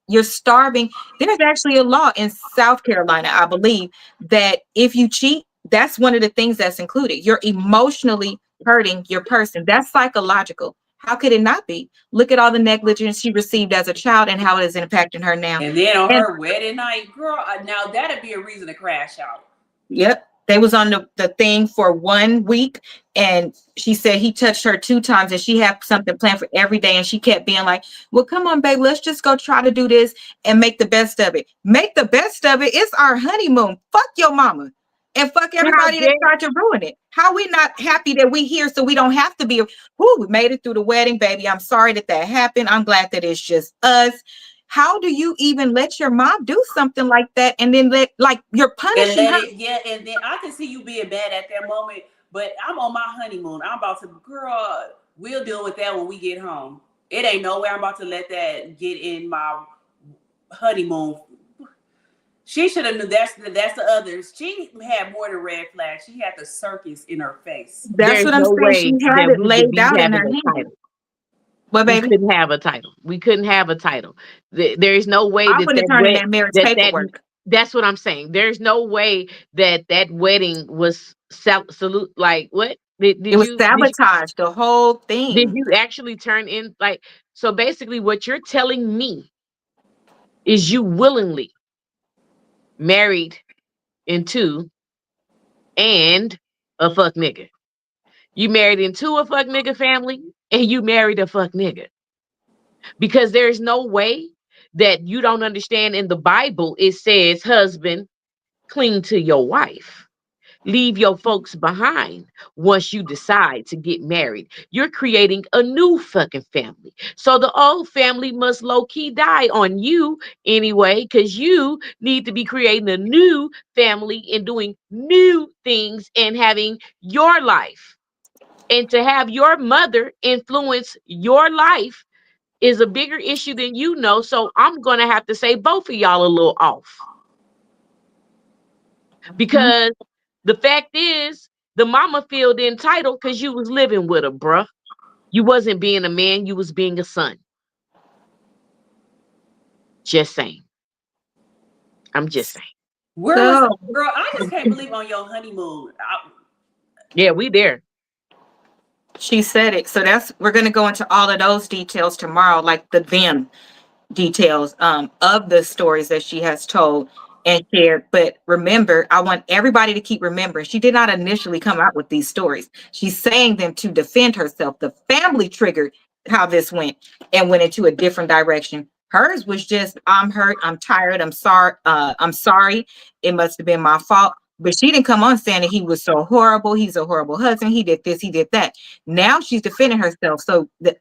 You're starving. There's actually a law in South Carolina, I believe, that if you cheat, that's one of the things that's included. You're emotionally hurting your person. That's psychological. How could it not be? Look at all the negligence she received as a child and how it is impacting her now. And then on her wedding night, girl, now that'd be a reason to crash out. Yep. They was on the thing for 1 week, and she said he touched her 2 times, and she had something planned for every day. And she kept being like, well, come on, babe, let's just go try to do this and make the best of it. Make the best of it. It's our honeymoon. Fuck your mama. And fuck everybody that tried to ruin it. How we not happy that we here so we don't have to be? We made it through the wedding, baby. I'm sorry that happened. I'm glad that it's just us. How do you even let your mom do something like that, and then you're punishing her? And then I can see you being bad at that moment, but I'm on my honeymoon. I'm about to, girl, we'll deal with that when we get home. It ain't no way I'm about to let that get in my honeymoon. She should have knew that's the others. She had more than red flags. She had the circus in her face. That's what I'm saying. She had it laid out in her hand. But baby, we couldn't have a title. We couldn't have a title. There is no way that That's what I'm saying. There's no way that that wedding was salute. Like what? It was sabotage, the whole Did thing. you actually turn in like? So basically, what you're telling me is you willingly married into and a fuck nigga. You married into a fuck nigga family and you married a fuck nigga. Because there's no way that you don't understand in the Bible, it says, husband, cling to your wife. Leave your folks behind once you decide to get married. You're creating a new fucking family. So the old family must low key die on you anyway, because you need to be creating a new family and doing new things and having your life. And to have your mother influence your life is a bigger issue than you know. So I'm going to have to say both of y'all a little off. Mhm. Because the fact is, the mama feel entitled because you was living with her, bruh. You wasn't being a man, you was being a son. Just saying. I'm just saying. Where was So girl? I just can't believe on your honeymoon. Yeah, we there. she said it. So we're going to go into all of those details tomorrow, like the them details of the stories that she has told and shared. But remember, I want everybody to keep remembering she did not initially come out with these stories. She's saying them to defend herself. The family triggered how this went and went into a different direction. Hers was just, I'm hurt, I'm tired, I'm sorry. It must have been my fault. But she didn't come on saying that he was so horrible. He's a horrible husband. He did this, he did that. Now she's defending herself. So the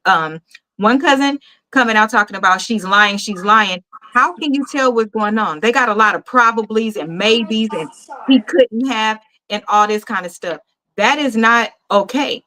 one cousin coming out talking about she's lying, she's lying. How can you tell what's going on? They got a lot of probablys and maybes and he couldn't have and all this kind of stuff. That is not okay.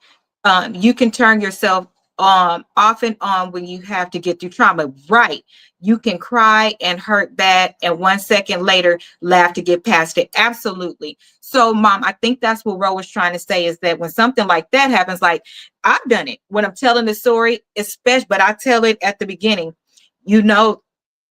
You can turn yourself off and on when you have to get through trauma. Right. You can cry and hurt that and 1 second later laugh to get past it. Absolutely. So, Mom, I think that's what Ro was trying to say is that when something like that happens, like I've done it when I'm telling the story, especially, but I tell it at the beginning, you know,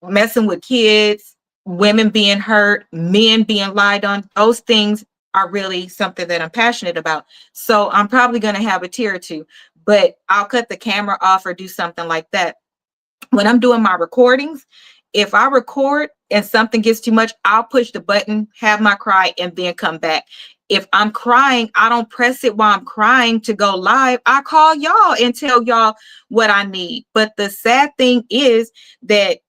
messing with kids, women being hurt, men being lied on, those things are really something that I'm passionate about. So I'm probably going to have a tear or two, but I'll cut the camera off or do something like that. When I'm doing my recordings, if I record and something gets too much, I'll push the button, have my cry, and then come back. If I'm crying, I don't press it while I'm crying to go live. I call y'all and tell y'all what I need. But the sad thing is that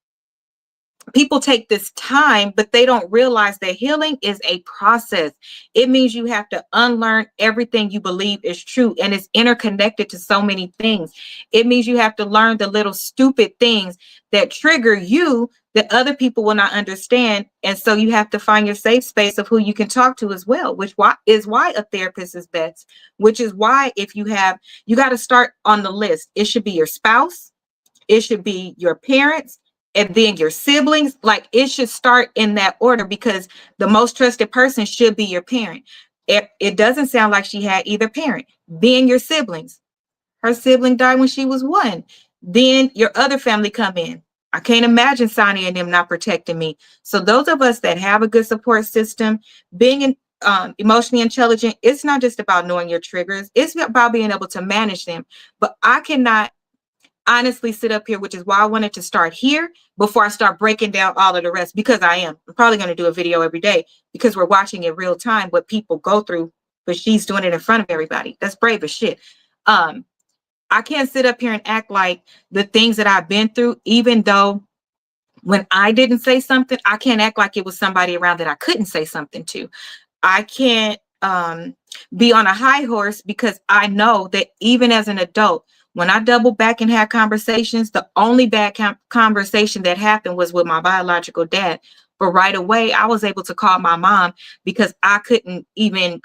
people take this time, but they don't realize that healing is a process. It means you have to unlearn everything you believe is true, and it's interconnected to so many things. It means you have to learn the little stupid things that trigger you that other people will not understand. And so you have to find your safe space of who you can talk to as well, which is why a therapist is best, which is why if you got to start on the list. It should be your spouse. It should be your parents and then your siblings. Like it should start in that order because the most trusted person should be your parent. It doesn't sound like she had either parent. Then your siblings. Her sibling died when she was 1. Then your other family come in. I can't imagine Sonia and them not protecting me. So those of us that have a good support system, being emotionally intelligent, it's not just about knowing your triggers. It's about being able to manage them. But I cannot honestly sit up here, which is why I wanted to start here before I start breaking down all of the rest, because I'm probably going to do a video every day because we're watching in real time what people go through, but she's doing it in front of everybody. That's brave as shit. I can't sit up here and act like the things that I've been through, even though when I didn't say something, I can't act like it was somebody around that I couldn't say something to. I can't be on a high horse because I know that even as an adult, when I doubled back and had conversations, the only bad conversation that happened was with my biological dad. But right away, I was able to call my mom because I couldn't even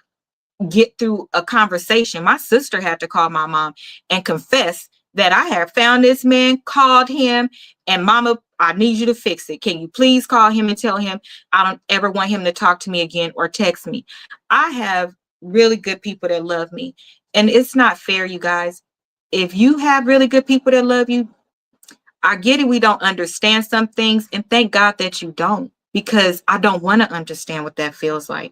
get through a conversation. My sister had to call my mom and confess that I had found this man, called him, and mama, I need you to fix it. Can you please call him and tell him I don't ever want him to talk to me again or text me? I have really good people that love me. And it's not fair, you guys. If you have really good people that love you, I get it. We don't understand some things. And thank God that you don't. because I don't want to understand what that feels like.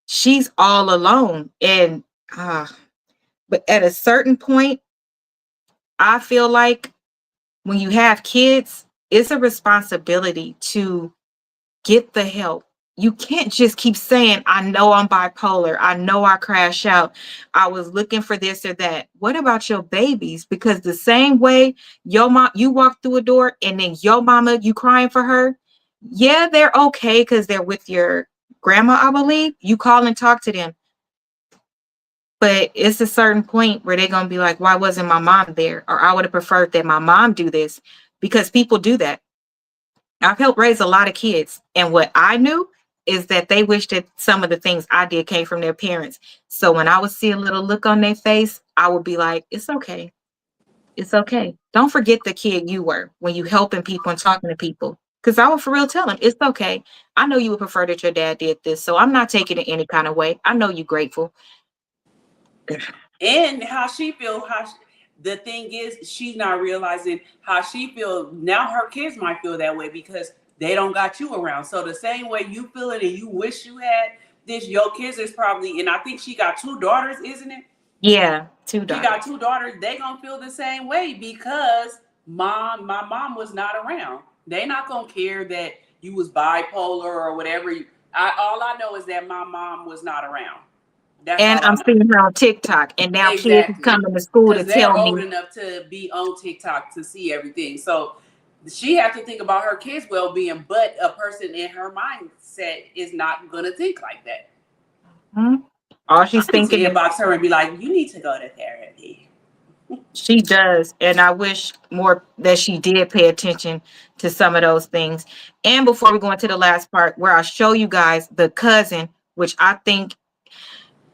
She's all alone. And, but at a certain point, I feel like when you have kids, it's a responsibility to get the help. You can't just keep saying, I know I'm bipolar. I know I crash out. I was looking for this or that. What about your babies? Because the same way your mom, you walk through a door and then your mama, you crying for her. Yeah, they're okay because they're with your grandma, I believe. You call and talk to them. But it's a certain point where they're going to be like, why wasn't my mom there? Or I would have preferred that my mom do this, because people do that. I've helped raise a lot of kids. And what I knew is that they wished that some of the things I did came from their parents. So when I would see a little look on their face, I would be like, it's okay. It's okay. Don't forget the kid you were when you helping people and talking to people. Because I would for real tell them, it's okay. I know you would prefer that your dad did this. So I'm not taking it any kind of way. I know you're grateful. And how she feel, the thing is, she's not realizing how she feel. Now her kids might feel that way because they don't got you around. So the same way you feel it and you wish you had this, your kids is probably, and I think she got 2 daughters, isn't it? Yeah, 2 She daughters. got 2 daughters. They gonna feel the same way because my mom was not around. They not gonna care that you was bipolar or whatever. All I know is that my mom was not around. That's And all I I'm know. seeing her on TikTok. And now kids is Exactly. coming to school to Because they're tell old me. enough to be on TikTok to see everything. So she has to think about her kids' well-being, but a person in her mindset is not going to think like that. All she's I need to thinking is, inbox her and be like, you need to go to therapy. she does. And I wish more that she did pay attention to some of those things. And before we go into the last part where I show you guys the cousin, which I think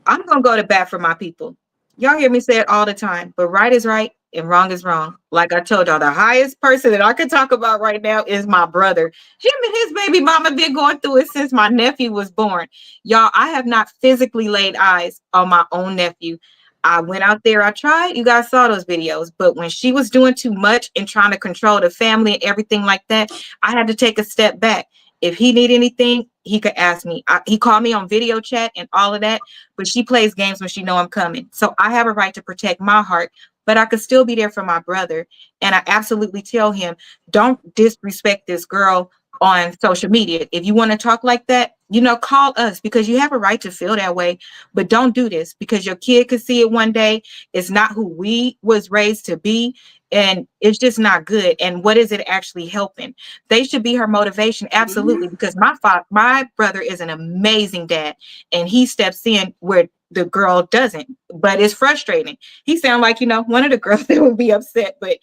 I'm going to go to bat for my people. Y'all hear me say it all the time, but right is right and wrong is wrong. Like I told y'all, the highest person that I can talk about right now is my brother. Him and his baby mama been going through it since my nephew was born. Y'all, I have not physically laid eyes on my own nephew. I went out there, I tried. You guys saw those videos, but when she was doing too much and trying to control the family and everything like that, I had to take a step back. If he need anything, he could ask me. He called me on video chat and all of that, but she plays games when she know I'm coming. So I have a right to protect my heart, but I could still be there for my brother. And I absolutely tell him, don't disrespect this girl on social media. If you want to talk like that, call us, because you have a right to feel that way, but don't do this because your kid could see it one day. It's not who we was raised to be. And it's just not good. And what is it actually helping? They should be her motivation. Absolutely. Because my brother is an amazing dad, and he steps in where the girl doesn't, but it's frustrating. He sounds like, one of the girls that would be upset, but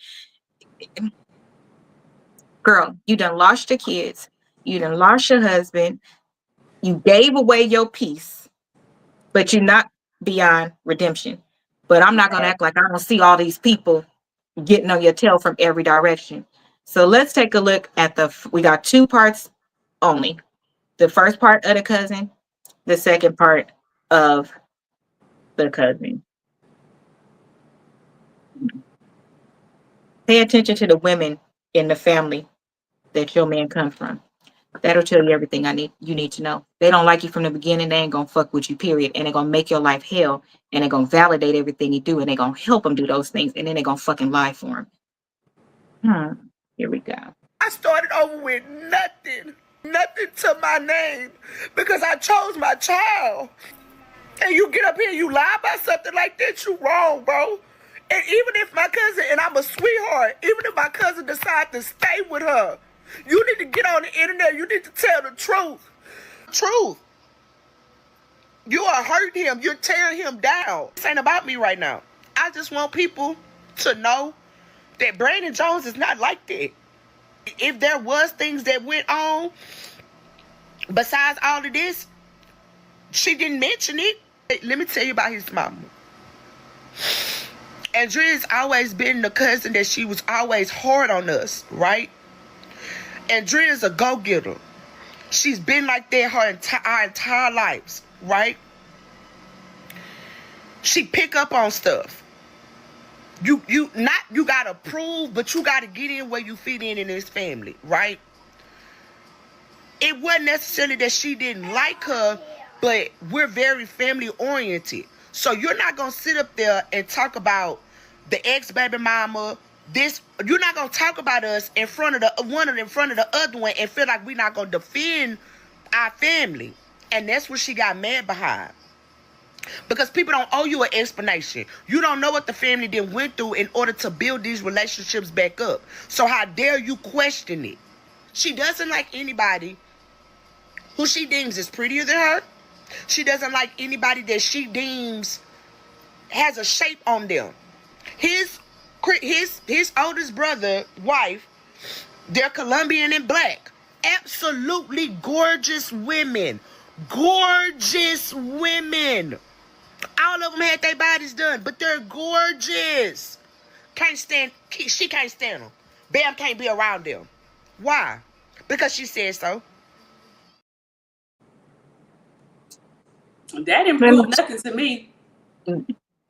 girl, you done lost your kids. You done lost your husband. You gave away your peace, but you're not beyond redemption. But I'm not going to act like I don't see all these people getting on your tail from every direction. So let's take a look at we got 2 parts only. The first part of the cousin, the second part of the cousin. Pay attention to the women in the family that your man comes from. That'll tell you everything you need to know. They don't like you from the beginning. They ain't gonna fuck with you, period. And they're gonna make your life hell. And they're gonna validate everything you do. And they're gonna help him do those things. And then they're gonna fucking lie for him. Here we go. I started over with nothing to my name because I chose my child. And you get up here and you lie about something like that, you wrong, bro. And even if my cousin, and I'm a sweetheart, even if my cousin decides to stay with her, you need to get on the internet. You need to tell the truth. Truth. You are hurting him. You're tearing him down. This ain't about me right now. I just want people to know that Brandon Jones is not like that. If there was things that went on besides all of this, she didn't mention it. Let me tell you about his mama. Andrea's always been the cousin that she was always hard on us, right? Andrea's a go-getter. She's been like that our entire lives, right? She pick up on stuff. You gotta prove, but you gotta get in where you fit in this family, right? It wasn't necessarily that she didn't like her, but we're very family oriented. So you're not gonna sit up there and talk about the ex-baby mama. This, you're not gonna talk about us in front of the one in front of the other one and feel like we're not gonna defend our family. And that's what she got mad behind. Because people don't owe you an explanation. You don't know what the family did went through in order to build these relationships back up. So how dare you question it? She doesn't like anybody who she deems is prettier than her. She doesn't like anybody that she deems has a shape on them. His oldest brother, wife, they're Colombian and black. Absolutely gorgeous women. Gorgeous women. All of them had their bodies done, but they're gorgeous. She can't stand them. Bam can't be around them. Why? Because she said so. That didn't prove nothing to me.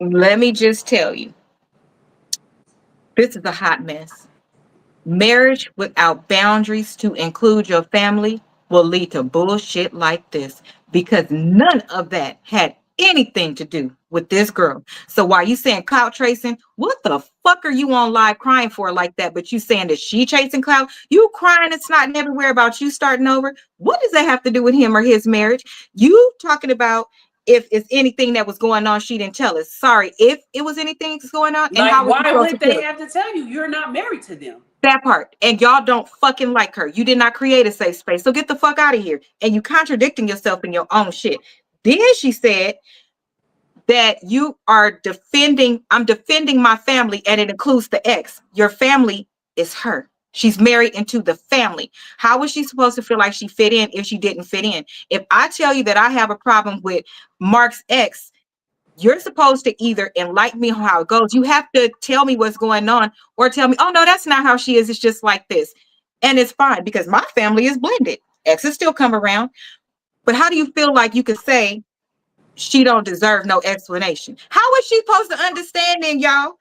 Let me just tell you, this is a hot mess. Marriage without boundaries to include your family will lead to bullshit like this, because none of that had anything to do with this girl. So while you saying clout tracing, what the fuck are you on live crying for like that? But you saying that she chasing clout? You crying and snotting everywhere about you starting over? What does that have to do with him or his marriage? You talking about if it's anything that was going on, she didn't tell us. Sorry, if it was anything that's going on, and Like, how was why you supposed would to feel? they have to tell you? You're not married to them. That part. And y'all don't fucking like her. You did not create a safe space. So get the fuck out of here. And you contradicting yourself in your own shit. Then she said that you are defending, I'm defending my family, and it includes the ex. Your family is her. She's married into the family. How was she supposed to feel like she fit in if she didn't fit in? If I tell you that I have a problem with Mark's ex, you're supposed to either enlighten me on how it goes. You have to tell me what's going on, or tell me, oh no, that's not how she is. It's just like this. And it's fine, because my family is blended. Exes still come around. But how do you feel like you could say she don't deserve no explanation? How is she supposed to understand then, y'all?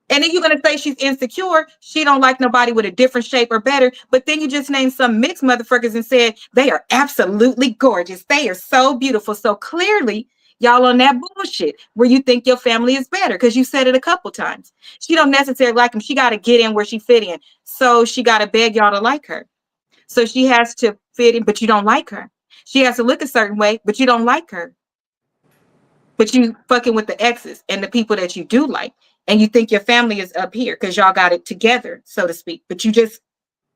And then you're going to say she's insecure. She don't like nobody with a different shape or better. But then you just named some mixed motherfuckers and said they are absolutely gorgeous. They are so beautiful. So clearly, y'all on that bullshit where you think your family is better, because you said it a couple times. She don't necessarily like him. She got to get in where she fit in. So she got to beg y'all to like her. So she has to fit in, but you don't like her. She has to look a certain way, but you don't like her. But you fucking with the exes and the people that you do like. And you think your family is up here because y'all got it together, so to speak. But you just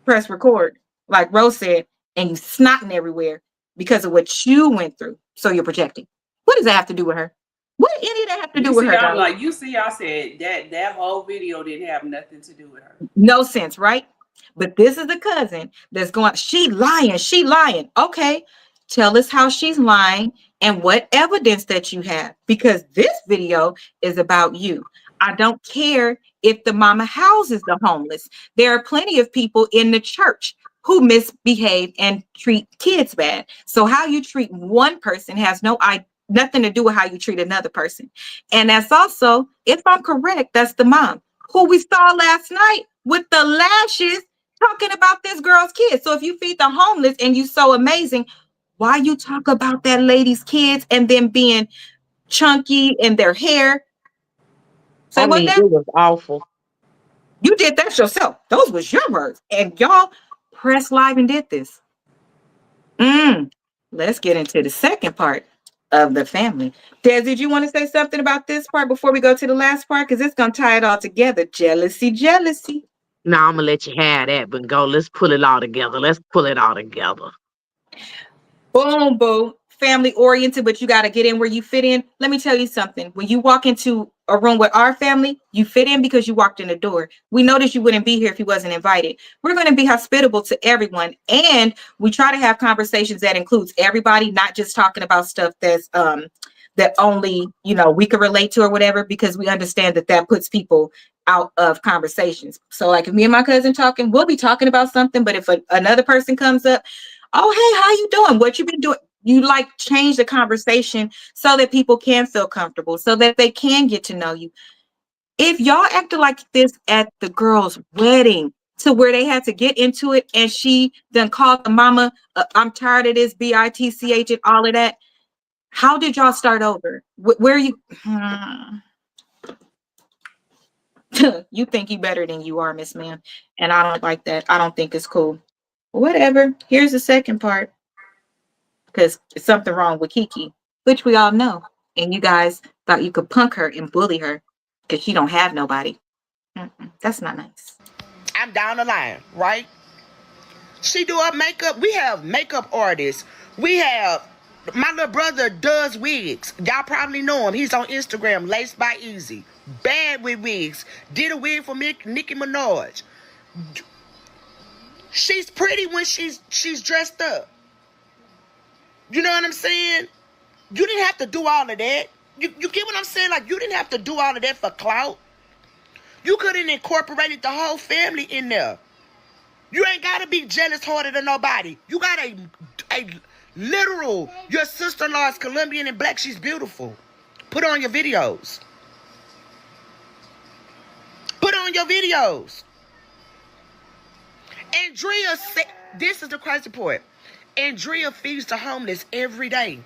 press record, like Rose said, and you snotting everywhere because of what you went through. So you're projecting. What does that have to do with her? What any of that have to do with her? I'm like, you see, I said that whole video didn't have nothing to do with her. No sense, right? But this is the cousin that's going, she lying. Okay, tell us how she's lying and what evidence that you have, because this video is about you. I don't care if the mama houses the homeless. There are plenty of people in the church who misbehave and treat kids bad. So how you treat one person has nothing to do with how you treat another person. And that's also, if I'm correct, that's the mom who we saw last night with the lashes talking about this girl's kids. So if you feed the homeless and you so amazing, why you talk about that lady's kids and them being chunky in their hair? So it was awful. You did that yourself. Those was your words. And y'all pressed live and did this. Let's get into the second part of the family. Des, did you want to say something about this part before we go to the last part? Because it's going to tie it all together. Jealousy. No, I'm going to let you have that, but go. Let's pull it all together. Boom, boo. Family oriented, but you got to get in where you fit in. Let me tell you something. When you walk into a room with our family, you fit in because you walked in the door. We noticed you wouldn't be here if you wasn't invited. We're going to be hospitable to everyone. And we try to have conversations that includes everybody, not just talking about stuff that's that only, we can relate to or whatever, because we understand that puts people out of conversations. So like if me and my cousin talking, we'll be talking about something. But if another person comes up, oh, hey, how you doing? What you been doing? You like change the conversation so that people can feel comfortable, so that they can get to know you. If y'all acted like this at the girl's wedding, to where they had to get into it, and she then called the mama, I'm tired of this bitch and all of that. How did y'all start over? Where you you think you better than you are, Miss Ma'am, and I don't like that. I don't think it's cool. Whatever. Here's the second part, because it's something wrong with Kiki, which we all know, and you guys thought you could punk her and bully her because she don't have nobody. That's not nice. I'm down the line, right? She do her makeup. We have makeup artists. We have my little brother does wigs. Y'all probably know him. He's on Instagram, Laced by Easy. Bad with wigs. Did a wig for Nicki Minaj. She's pretty when she's dressed up. You know what I'm saying? You didn't have to do all of that. You get what I'm saying? Like, you didn't have to do all of that for clout. You could have incorporated the whole family in there. You ain't got to be jealous harder than nobody. You got a literal, your sister-in-law is Colombian and black. She's beautiful. Put on your videos. Put on your videos. Andrea said, this is the crazy part. Andrea feeds the homeless every day.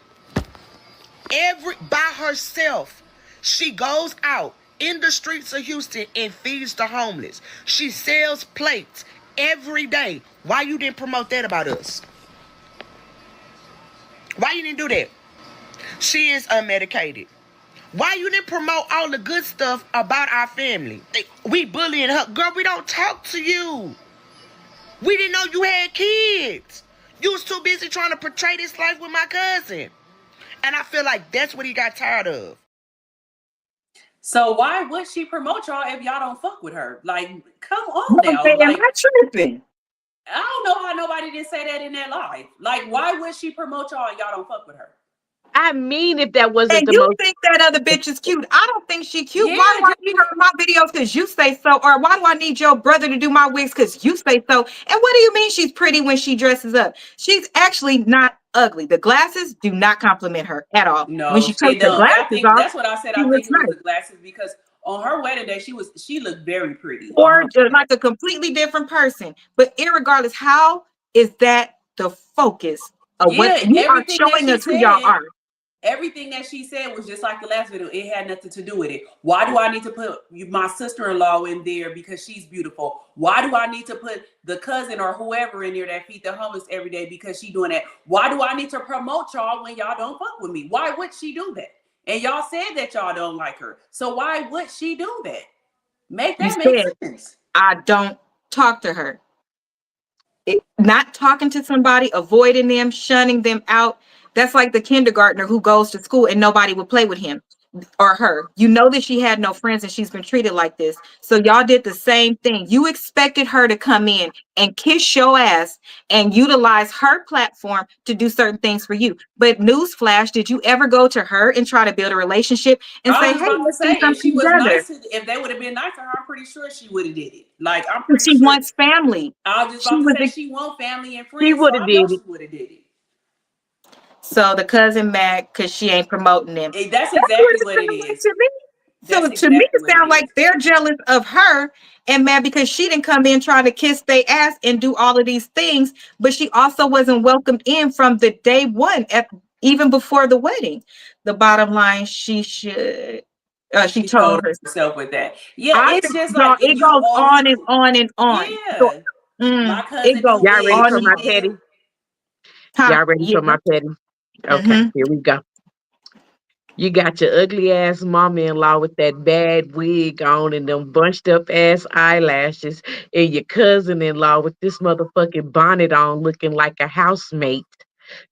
By herself. She goes out in the streets of Houston and feeds the homeless. She sells plates every day. Why you didn't promote that about us? Why you didn't do that? She is unmedicated. Why you didn't promote all the good stuff about our family? We bullying her. Girl, we don't talk to you. We didn't know you had kids. You was too busy trying to portray this life with my cousin. And I feel like that's what he got tired of. So why would she promote y'all if y'all don't fuck with her? Like, come on now. Am Like, I tripping? I don't know how nobody didn't say that in their life. Like, why would she promote y'all and y'all don't fuck with her? I mean, if that wasn't And the you most, think that other bitch is cute? I don't think she cute. Yeah, Why do I need her in my videos because you say so? Or why do I need your brother to do my wigs because you say so? And what do you mean she's pretty when she dresses up? She's actually not ugly. The glasses do not compliment her at all. When No, she took it the don't. I glasses think off, that's what I said. she I think looks it was nice. the glasses because on her wedding day, she looked very pretty. Or like a completely different person. But irregardless, how is that the focus of what Yeah, you are everything that showing she us who y'all said. are? Everything that she said was just like the last video. It had nothing to do with it. Why do I need to put my sister-in-law in there because she's beautiful? Why do I need to put the cousin or whoever in there that feed the homeless every day because she doing that? Why do I need to promote y'all when y'all don't fuck with me? Why would she do that? And y'all said that y'all don't like her. So why would she do that? Make You that make said, sense. I don't talk to her. Not talking to somebody, avoiding them, shunning them out. That's like the kindergartner who goes to school and nobody will play with him or her. You know that she had no friends and she's been treated like this. So y'all did the same thing. You expected her to come in and kiss your ass and utilize her platform to do certain things for you. But newsflash, did you ever go to her and try to build a relationship and I say, was hey, about to let's do say if she something was together? nice, if they would have been nice to her, I'm pretty sure she would have did it. Like I'm pretty She sure. wants family. I was just She about to was say she want family and she friends, so would have I know did it. she would have did it. So the cousin mad because she ain't promoting them. That's That's what exactly it what it sounds like is. to me. That's So to me, exactly it what it sounds like is. they're jealous of her and mad because she didn't come in trying to kiss their ass and do all of these things, but she also wasn't welcomed in from the day one, even before the wedding. The bottom line, she should. She She told told her. herself with that. Yeah, I it's think just y'all, like it if you goes oh on and on and on. So, yeah. My it cousin goes do Y'all ready wigs. for on my and She on. did. petty? Huh? Y'all ready Yeah. for my petty? Okay, Mm-hmm. here we go. You got your ugly ass mama-in-law with that bad wig on and them bunched up ass eyelashes, and your cousin-in-law with this motherfucking bonnet on looking like a housemate.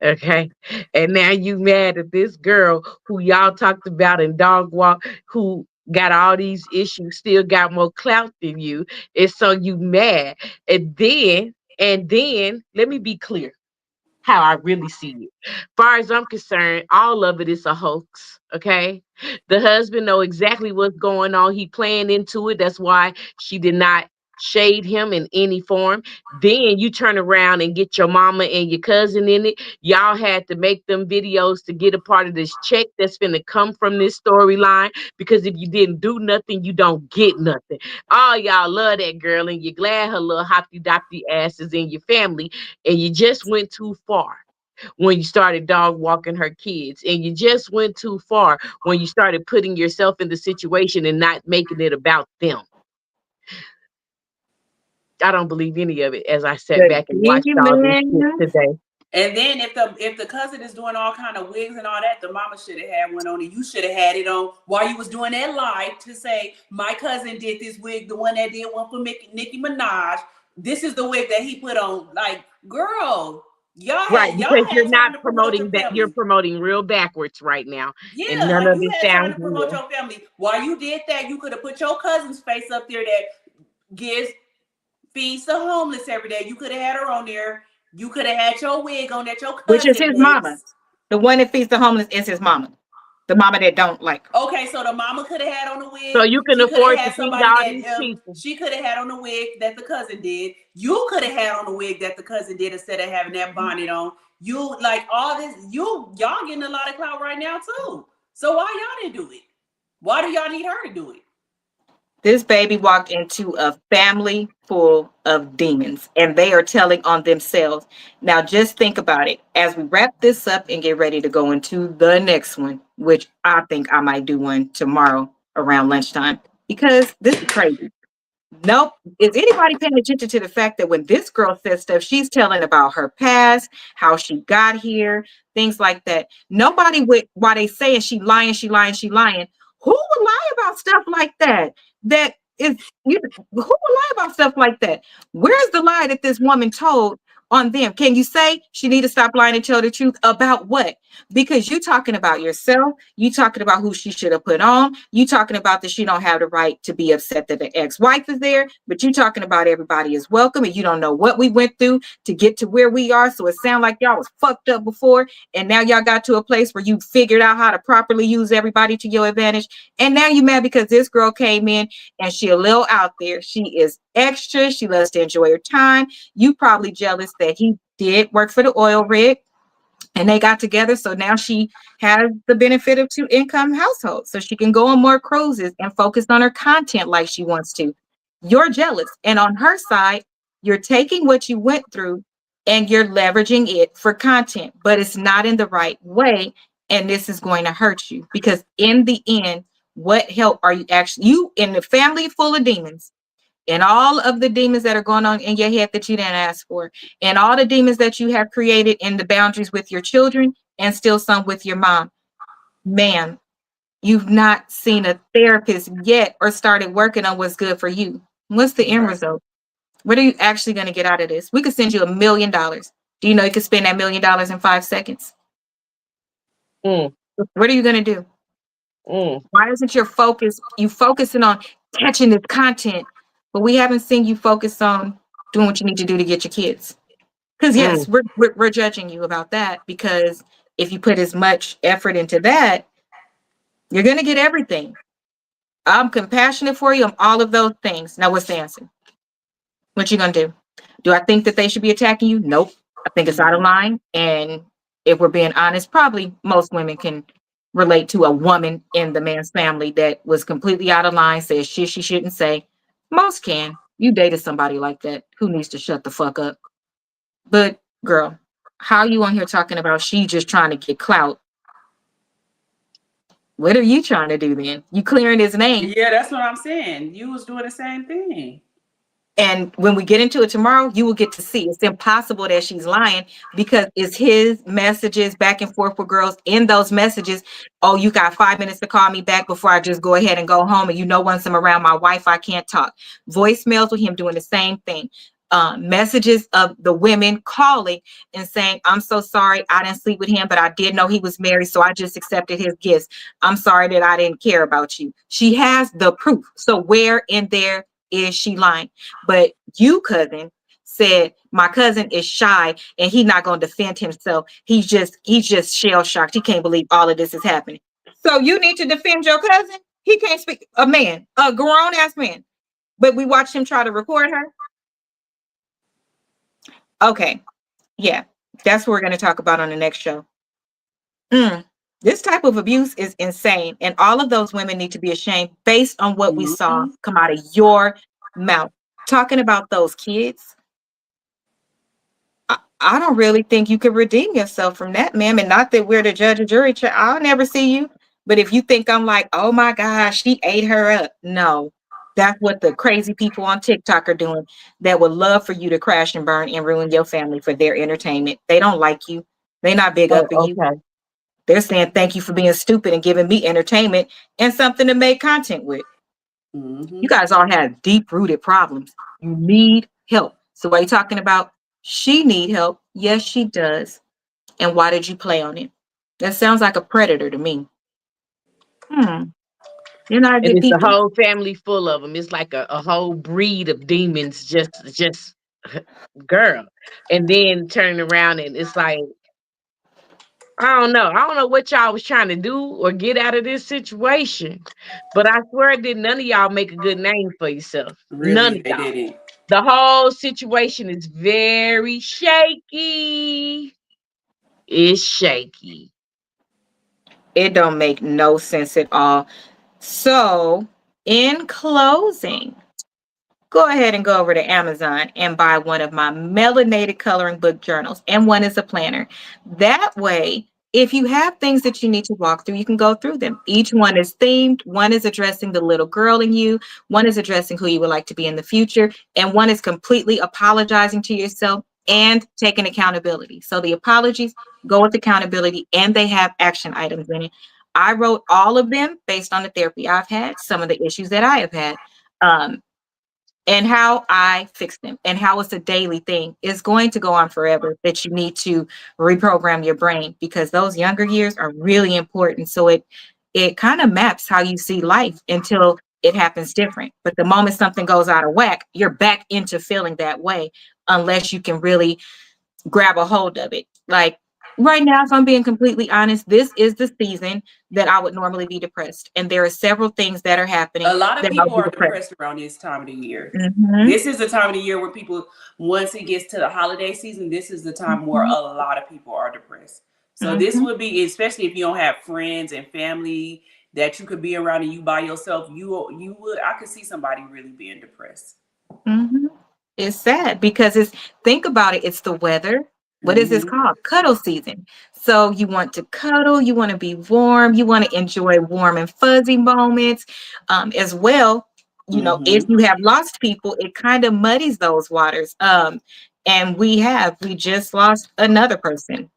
Okay. And now you mad at this girl who y'all talked about in Dog Walk, who got all these issues, still got more clout than you. And so you mad. And then, let me be clear how I really see it. Far as I'm concerned, all of it is a hoax. Okay. The husband know exactly what's going on. He playing into it. That's why she did not shade him in any form. Then you turn around and get your mama and your cousin in it. Y'all had to make them videos to get a part of this check that's finna come from this storyline. Because if you didn't do nothing, you don't get nothing. Oh, y'all love that girl, and you're glad her little hoppy doppy ass is in your family, and you just went too far when you started dog walking her kids, and you just went too far when you started putting yourself in the situation and not making it about them. I don't believe any of it as I sat The back and watched all this shit demons. today. And then if the cousin is doing all kind of wigs and all that, the mama should have had one on, and you should have had it on while you was doing that live to say, my cousin did this wig, the one that did one for Nicki Minaj. This is the wig that he put on. Like, girl, y'all Right, because had you're time not to promote your promoting that. You're family. promoting real backwards right now, and Yeah, none like of you it had time sounds to promote real. your family. While you did that, you could have put your cousin's face up there that feeds the homeless every day. You could have had her on there. You could have had your wig on that your Which is cousin his mama. makes. The one that feeds the homeless is his mama. The mama that don't like her. Okay, so the mama could have had on the So wig. you can She could have afford to had feed somebody all these that people. she could have had on the wig that the cousin did. You could have had on the wig that the cousin did instead of having that bonnet on. You like all this. Y'all getting a lot of clout right now too. So why y'all didn't do it? Why do y'all need her to do it? This baby walked into a family full of demons, and they are telling on themselves. Now, just think about it as we wrap this up and get ready to go into the next one, which I think I might do one tomorrow around lunchtime because this is crazy. Nope. Is anybody paying attention to the fact that when this girl says stuff, she's telling about her past, how she got here, things like that. Nobody would, while they saying she lying, she lying, she lying. Who would lie about stuff like that? That is, who would lie about stuff like that? Where's the lie that this woman told on them? Can you say she need to stop lying and tell the truth about what? Because you talking about yourself, you talking about who she should have put on, you talking about that she don't have the right to be upset that the ex-wife is there, but you talking about everybody is welcome and you don't know what we went through to get to where we are. So it sounds like y'all was fucked up before, and now y'all got to a place where you figured out how to properly use everybody to your advantage. And now you mad because this girl came in and she a little out there. She is extra. She loves to enjoy her time. You probably jealous that he did work for the oil rig and they got together. So now she has the benefit of two income households. So she can go on more cruises and focus on her content like she wants to. You're jealous. And on her side, you're taking what you went through and you're leveraging it for content, but it's not in the right way. And this is going to hurt you because in the end, what help are you actually, you in the family full of demons, and all of the demons that are going on in your head that you didn't ask for, and all the demons that you have created in the boundaries with your children and still some with your mom. Man, you've not seen a therapist yet or started working on what's good for you. What's the end result? What are you actually going to get out of this? We could send you $1 million. Do you know you could spend that $1 million in 5 seconds? Mm, What are you going to do? mm, Why isn't your focus, you focusing on catching this content, but we haven't seen you focus on doing what you need to do to get your kids? Because yes, mm. we're judging you about that because if you put as much effort into that, you're going to get everything. I'm compassionate for you. I'm all of those things. Now, what's the answer? What you going to do? Do I think that they should be attacking you? Nope. I think it's out of line. And if we're being honest, probably most women can relate to a woman in the man's family that was completely out of line, says shit she shouldn't say. Most can. You dated somebody like that. Who needs to shut the fuck up? But girl, how you on here talking about she just trying to get clout? What are you trying to do then? You clearing his name. Yeah, that's what I'm saying. You was doing the same thing. And when we get into it tomorrow, you will get to see it's impossible that she's lying because it's his messages back and forth with girls. In those messages, oh, you got 5 minutes to call me back before I just go ahead and go home. And you know, once I'm around my wife, I can't talk. Voicemails with him doing the same thing. Messages of the women calling and saying, I'm so sorry I didn't sleep with him, but I did know he was married, so I just accepted his gifts. I'm sorry that I didn't care about you. She has the proof. So where in there is she lying? But you, cousin, said my cousin is shy and he's not going to defend himself. He's just shell shocked. He can't believe all of this is happening. So you need to defend your cousin. He can't speak. A man, a grown ass man. But we watched him try to record her. Okay. Yeah. That's what we're going to talk about on the next show. This type of abuse is insane. And all of those women need to be ashamed based on what we saw come out of your mouth. Talking about those kids, I don't really think you could redeem yourself from that, ma'am. And not that we're the judge and jury. I'll never see you. But if you think I'm like, oh my gosh, she ate her up. No, that's what the crazy people on TikTok are doing that would love for you to crash and burn and ruin your family for their entertainment. They don't like you. They're not big up in you. Okay. They're saying thank you for being stupid and giving me entertainment and something to make content with. You guys all have deep-rooted problems. You need help. So what are you talking about? She need help. Yes, she does. And why did you play on it? That sounds like a predator to me. You're not a And good it's a people. whole family full of them. It's like a whole breed of demons, just girl. And then turn around and it's like, I don't know. I don't know what y'all was trying to do or get out of this situation. But I swear did none of y'all make a good name for yourself. None Really, of they y'all. didn't. The whole situation is very shaky. It's shaky. It don't make no sense at all. So, in closing, go ahead and go over to Amazon and buy one of my melanated coloring book journals, and one is a planner. That way, if you have things that you need to walk through, you can go through them. Each one is themed. One is addressing the little girl in you. One is addressing who you would like to be in the future. And one is completely apologizing to yourself and taking accountability. So the apologies go with accountability, and they have action items in it. I wrote all of them based on the therapy I've had, some of the issues that I have had. And how I fix them, and how it's a daily thing. It's going to go on forever, that you need to reprogram your brain, because those younger years are really important. So it kind of maps how you see life until it happens different. But the moment something goes out of whack, you're back into feeling that way, unless you can really grab a hold of it. Like right now, if I'm being completely honest, this is the season that I would normally be depressed. And there are several things that are happening A lot of that I'll people be are depressed. depressed around this time of the year. Mm-hmm. This is the time of the year where people, once it gets to the holiday season, this is the time where a lot of people are depressed. So this would be, especially if you don't have friends and family that you could be around and you by yourself, you would, I could see somebody really being depressed. It's sad because think about it, it's the weather. What is this called? Cuddle season. So you want to cuddle, you want to be warm, you want to enjoy warm and fuzzy moments as well. You know, if you have lost people, it kind of muddies those waters. And we just lost another person.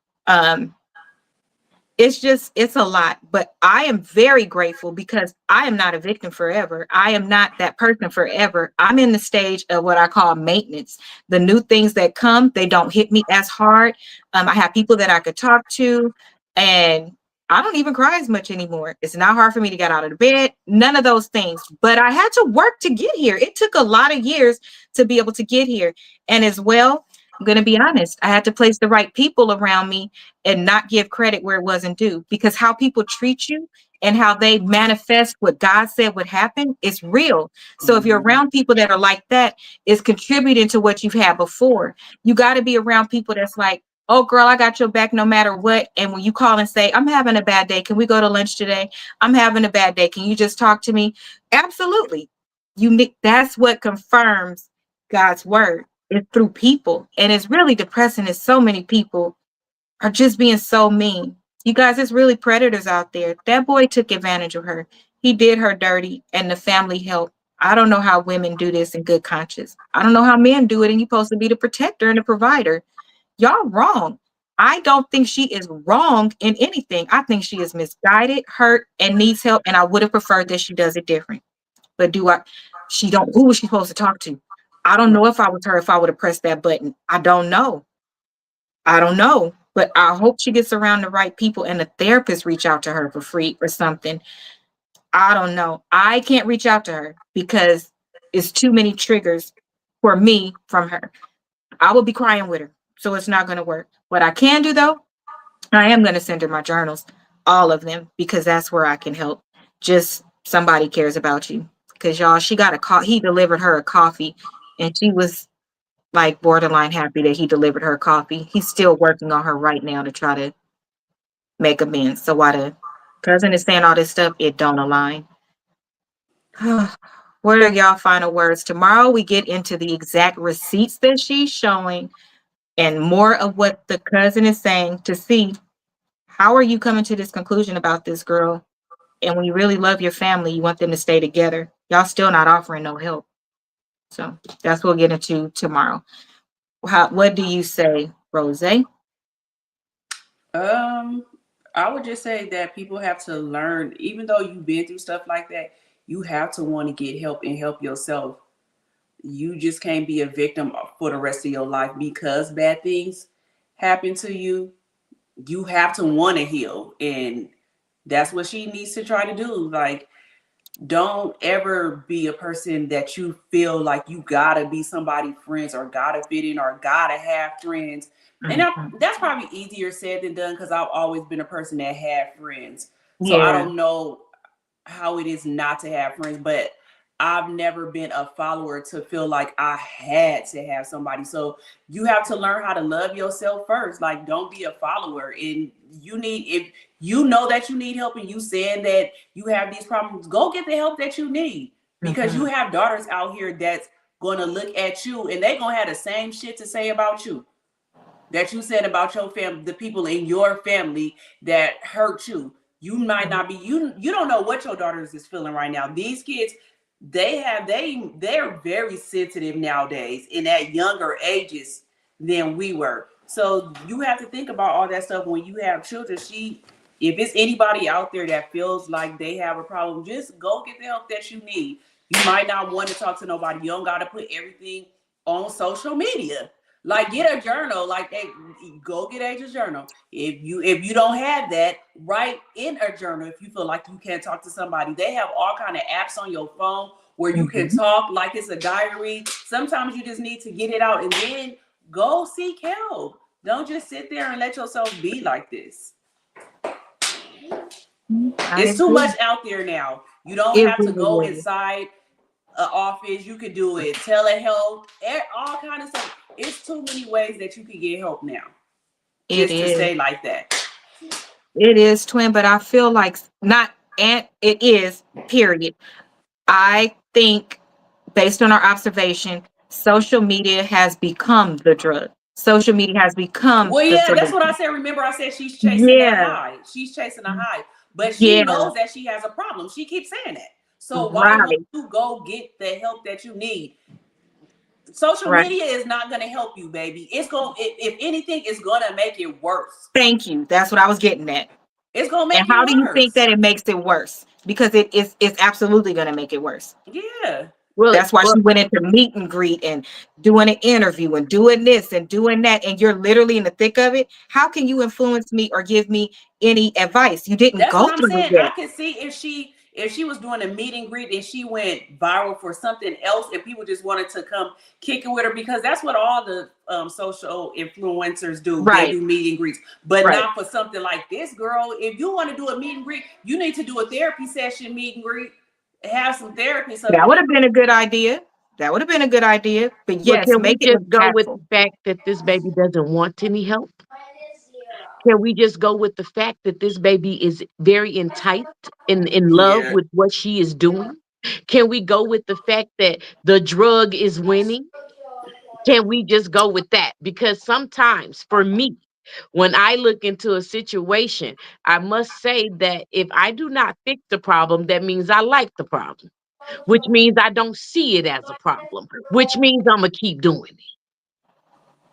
It's a lot, but I am very grateful because I am not a victim forever. I am not that person forever. I'm in the stage of what I call maintenance. The new things that come, they don't hit me as hard. I have people that I could talk to, and I don't even cry as much anymore. It's not hard for me to get out of the bed, none of those things, but I had to work to get here. It took a lot of years to be able to get here. And as well, I'm going to be honest, I had to place the right people around me and not give credit where it wasn't due, because how people treat you and how they manifest what God said would happen is real. So if you're around people that are like that, it's contributing to what you've had before. You got to be around people that's like, oh girl, I got your back no matter what. And when you call and say, I'm having a bad day, can we go to lunch today? I'm having a bad day, can you just talk to me? Absolutely. That's what confirms God's word. It's through people. And it's really depressing that so many people are just being so mean. You guys, it's really predators out there. That boy took advantage of her. He did her dirty, and the family helped. I don't know how women do this in good conscience. I don't know how men do it, and you're supposed to be the protector and the provider. Y'all wrong. I don't think she is wrong in anything. I think she is misguided, hurt, and needs help, and I would have preferred that she does it different. But who was she supposed to talk to? I don't know if I was her, if I would have pressed that button. I don't know. But I hope she gets around the right people and the therapist reach out to her for free or something. I don't know. I can't reach out to her because it's too many triggers for me from her. I will be crying with her, so it's not going to work. What I can do though, I am going to send her my journals, all of them, because that's where I can help. Just somebody cares about you. because y'all, she got a call. He delivered her a coffee, and she was like borderline happy that he delivered her coffee. He's still working on her right now to try to make amends. So while the cousin is saying all this stuff, it don't align. What are y'all final words? Tomorrow we get into the exact receipts that she's showing and more of what the cousin is saying to see how are you coming to this conclusion about this girl. And when you really love your family, you want them to stay together. Y'all still not offering no help. So that's what we'll get into tomorrow. What do you say, Rose? Um, I would just say that people have to learn, even though you've been through stuff like that, you have to want to get help and help yourself. You just can't be a victim for the rest of your life because bad things happen to you. You have to want to heal. And that's what she needs to try to do. Like, don't ever be a person that you feel like you gotta be somebody's friends or gotta fit in or gotta have friends. And Mhm. that's probably easier said than done because I've always been a person that had friends. So I Yeah. don't know how it is not to have friends, but I've never been a follower to feel like I had to have somebody. So you have to learn how to love yourself first. Like, don't be a follower. And if you know that you need help and you saying that you have these problems, go get the help that you need because you Mhm. have daughters out here that's going to look at you and they going to have the same shit to say about you that you said about your family, the people in your family that hurt you. You might not be you don't know what your daughters is feeling right now. These kids, they're very sensitive nowadays in at younger ages than we were. So you have to think about all that stuff when you have children. If it's anybody out there that feels like they have a problem, just go get the help that you need. You might not want to talk to nobody. You don't got to put everything on social media. Like, get a journal. Like, hey, go get Aja's journal. If you don't have that, write in a journal. If you feel like you can't talk to somebody, they have all kind of apps on your phone where you can Mhm. talk like it's a diary. Sometimes you just need to get it out and then go seek help. Don't just sit there and let yourself be like this. I It's too agree. much out there now. You don't It have to go really is. inside an office. You could do it telehealth, all kind of stuff. It's too many ways that you can get help now. It Just to is. stay like that. It is, twin, but I feel like not, and it is, period. I think, based on our observation, social media has become the drug. Social media has become Well, the yeah, that's what I solution. said. Remember, I said she's chasing that Yeah. high. She's chasing a high, but she Yeah. knows that she has a problem. She keeps saying that. So why won't Right. you go get the help that you need? Social Right. media is not going to help you, baby. It's going, if anything, it's going to make it worse. Thank you. That's what I was getting at. It's going to And make it how do you think worse. that it makes it worse? Because it's absolutely going to make it worse. Yeah. Well, That's why well, she went into meet and greet and doing an interview and doing this and doing that. And you're literally in the thick of it. How can you influence me or give me any advice? You didn't That's go what I'm through saying. I that. could see if she was doing a meet and greet and she went viral for something else and people just wanted to come kick it with her because that's what all the social influencers do. They Right. do meet and greets, but Right. not for something like this, girl. If you want to do a meet and greet, you need to do a therapy session meet and greet, have some therapy. So That would have been a good idea. That would have been a good idea. But well, yes, can we make it just go with impactful. the fact that this baby doesn't want any help? Can we just go with the fact that this baby is very enticed in love yeah, with what she is doing? Can we go with the fact that the drug is winning? Can we just go with that? Because sometimes for me, when I look into a situation, I must say that if I do not fix the problem, that means I like the problem, which means I don't see it as a problem, which means I'm going to keep doing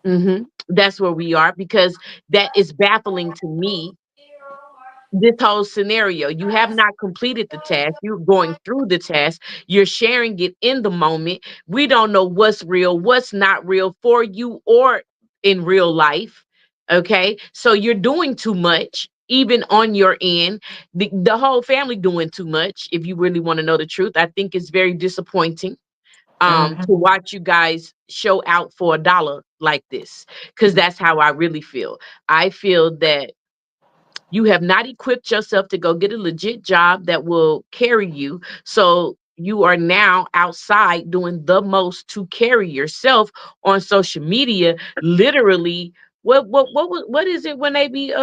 it. That's where we are because that is baffling to me, this whole scenario. You have not completed the task. You're going through the task. You're sharing it in the moment. We don't know what's real, what's not real for you or in real life. Okay. So you're doing too much, even on your end. The whole family doing too much. If you really want to know the truth, I think it's very disappointing to Mhm. watch you guys show out for $1 like this, because that's how I really feel. I feel that you have not equipped yourself to go get a legit job that will carry you. So you are now outside doing the most to carry yourself on social media. Literally, what is it when they be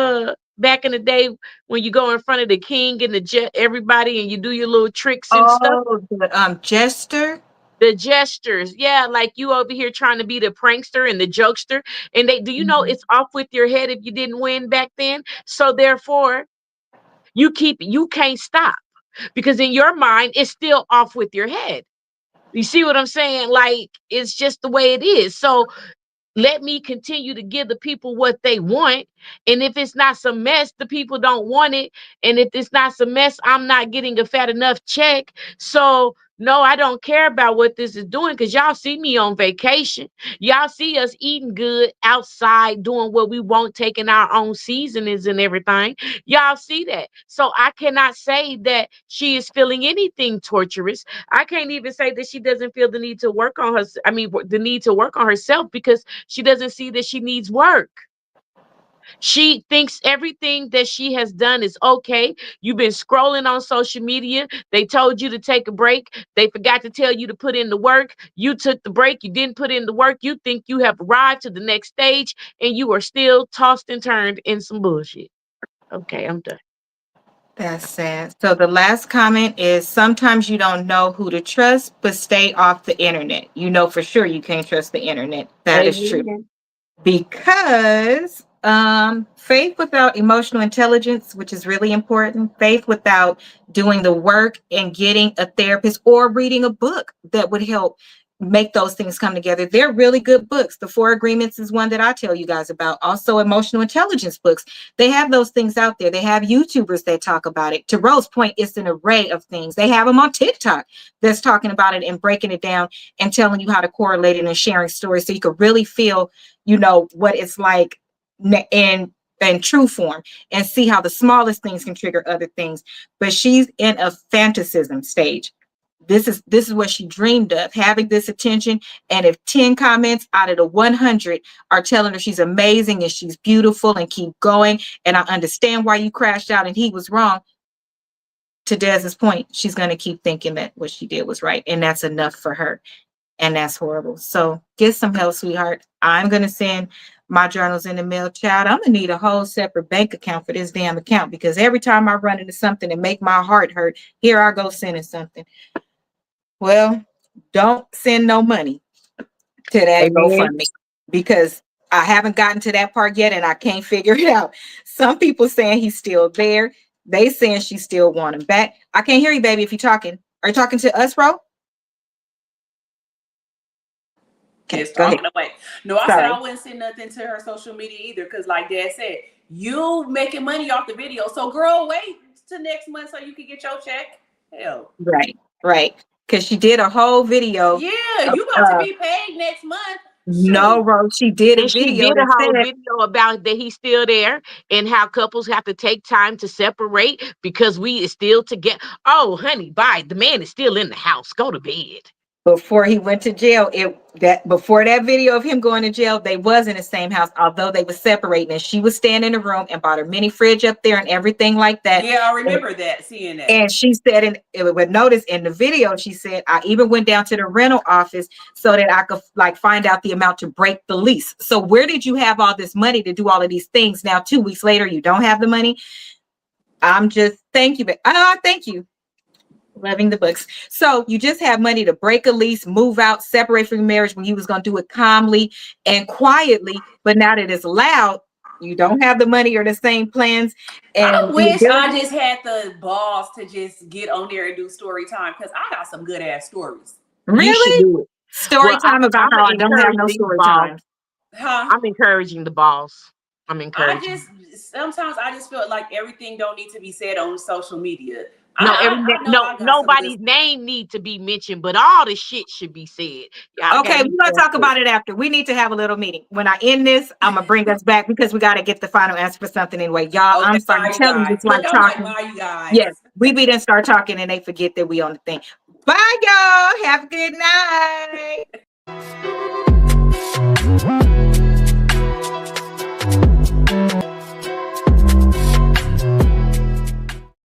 back in the day when you go in front of the king and everybody and you do your little tricks and stuff? Oh, the jester. The gestures, yeah, like you over here trying to be the prankster and the jokester, and they do you know it's off with your head if you didn't win back then. So therefore, you can't stop because in your mind it's still off with your head. You see what I'm saying? Like it's just the way it is. So let me continue to give the people what they want. And if it's not some mess, the people don't want it. And if it's not some mess, I'm not getting a fat enough check. So no, I don't care about what this is doing because y'all see me on vacation. Y'all see us eating good outside, doing what we want, taking our own seasonings and everything. Y'all see that. So I cannot say that she is feeling anything torturous. I can't even say that she doesn't feel the need to work on her. I mean, the need to work on herself because she doesn't see that she needs work. She thinks everything that she has done is okay. You've been scrolling on social media. They told you to take a break. They forgot to tell you to put in the work. You took the break. You didn't put in the work. You think you have arrived to the next stage and you are still tossed and turned in some bullshit. Okay, I'm done. That's sad. So the last comment is sometimes you don't know who to trust, but stay off the internet. You know for sure you can't trust the internet. That is true. Amen. Because faith without emotional intelligence, which is really important, faith without doing the work and getting a therapist or reading a book that would help make those things come together. They're really good books. The Four Agreements is one that I tell you guys about. Also emotional intelligence books. They have those things out there. They have YouTubers that talk about it. To Rose's point, it's an array of things. They have them on TikTok that's talking about it and breaking it down and telling you how to correlate it and sharing stories so you can really feel, you know, what it's like in true form and see how the smallest things can trigger other things. But she's in a fantasism stage. This is what she dreamed of, having this attention. And if 10 comments out of the 100 are telling her she's amazing and she's beautiful and keep going, and I understand why you crashed out and he was wrong, to Dez's point, she's going to keep thinking that what she did was right. And that's enough for her. And that's horrible. So get some help, sweetheart. I'm going to send my journals in the mail. Child, I'm going to need a whole separate bank account for this damn account because every time I run into something and make my heart hurt, here I go sending something. Well, don't send no money to that GoFundMe because I haven't gotten to that part yet and I can't figure it out. Some people saying he's still there. They saying she still want him back. I can't hear you, baby, if you're talking. Are you talking to us, bro? Okay, just talking away. No, I said I wouldn't send nothing to her social media either because like Dad said, you making money off the video. So girl, wait till next month so you can get your check. Hell. Right. Because she did a whole video. Yeah, you about to be paid next month. No, Rose, she did a video. She did a whole video about that he's still there and how couples have to take time to separate because we is still together. Oh, honey, bye. The man is still in the house. Go to bed. Before he went to jail, before that video of him going to jail, they was in the same house, although they were separating. And she was staying in the room and bought her mini fridge up there and everything like that. Yeah, I remember seeing that. And she said, and it would notice in the video, she said, I even went down to the rental office so that I could like find out the amount to break the lease. So where did you have all this money to do all of these things? Now, 2 weeks later, you don't have the money. I'm just, thank you. Thank you. Loving the books. So you just have money to break a lease, move out, separate from your marriage when you was going to do it calmly and quietly. But now that it's loud, you don't have the money or the same plans. And I wish I just had the balls to just get on there and do story time because I got some good ass stories. Really? Do it. Story time about how I don't have no story time. Huh? I'm encouraging the balls. Sometimes I just feel like everything don't need to be said on social media. Nobody's name need to be mentioned, but all the shit should be said. Okay, we're gonna talk about it after. We need to have a little meeting. When I end this, I'm gonna bring us back because we gotta get the final answer for something anyway. Y'all, I'm sorry to tell you, it's like talking. Yes, we didn't start talking and they forget that we on the thing. Bye, y'all. Have a good night.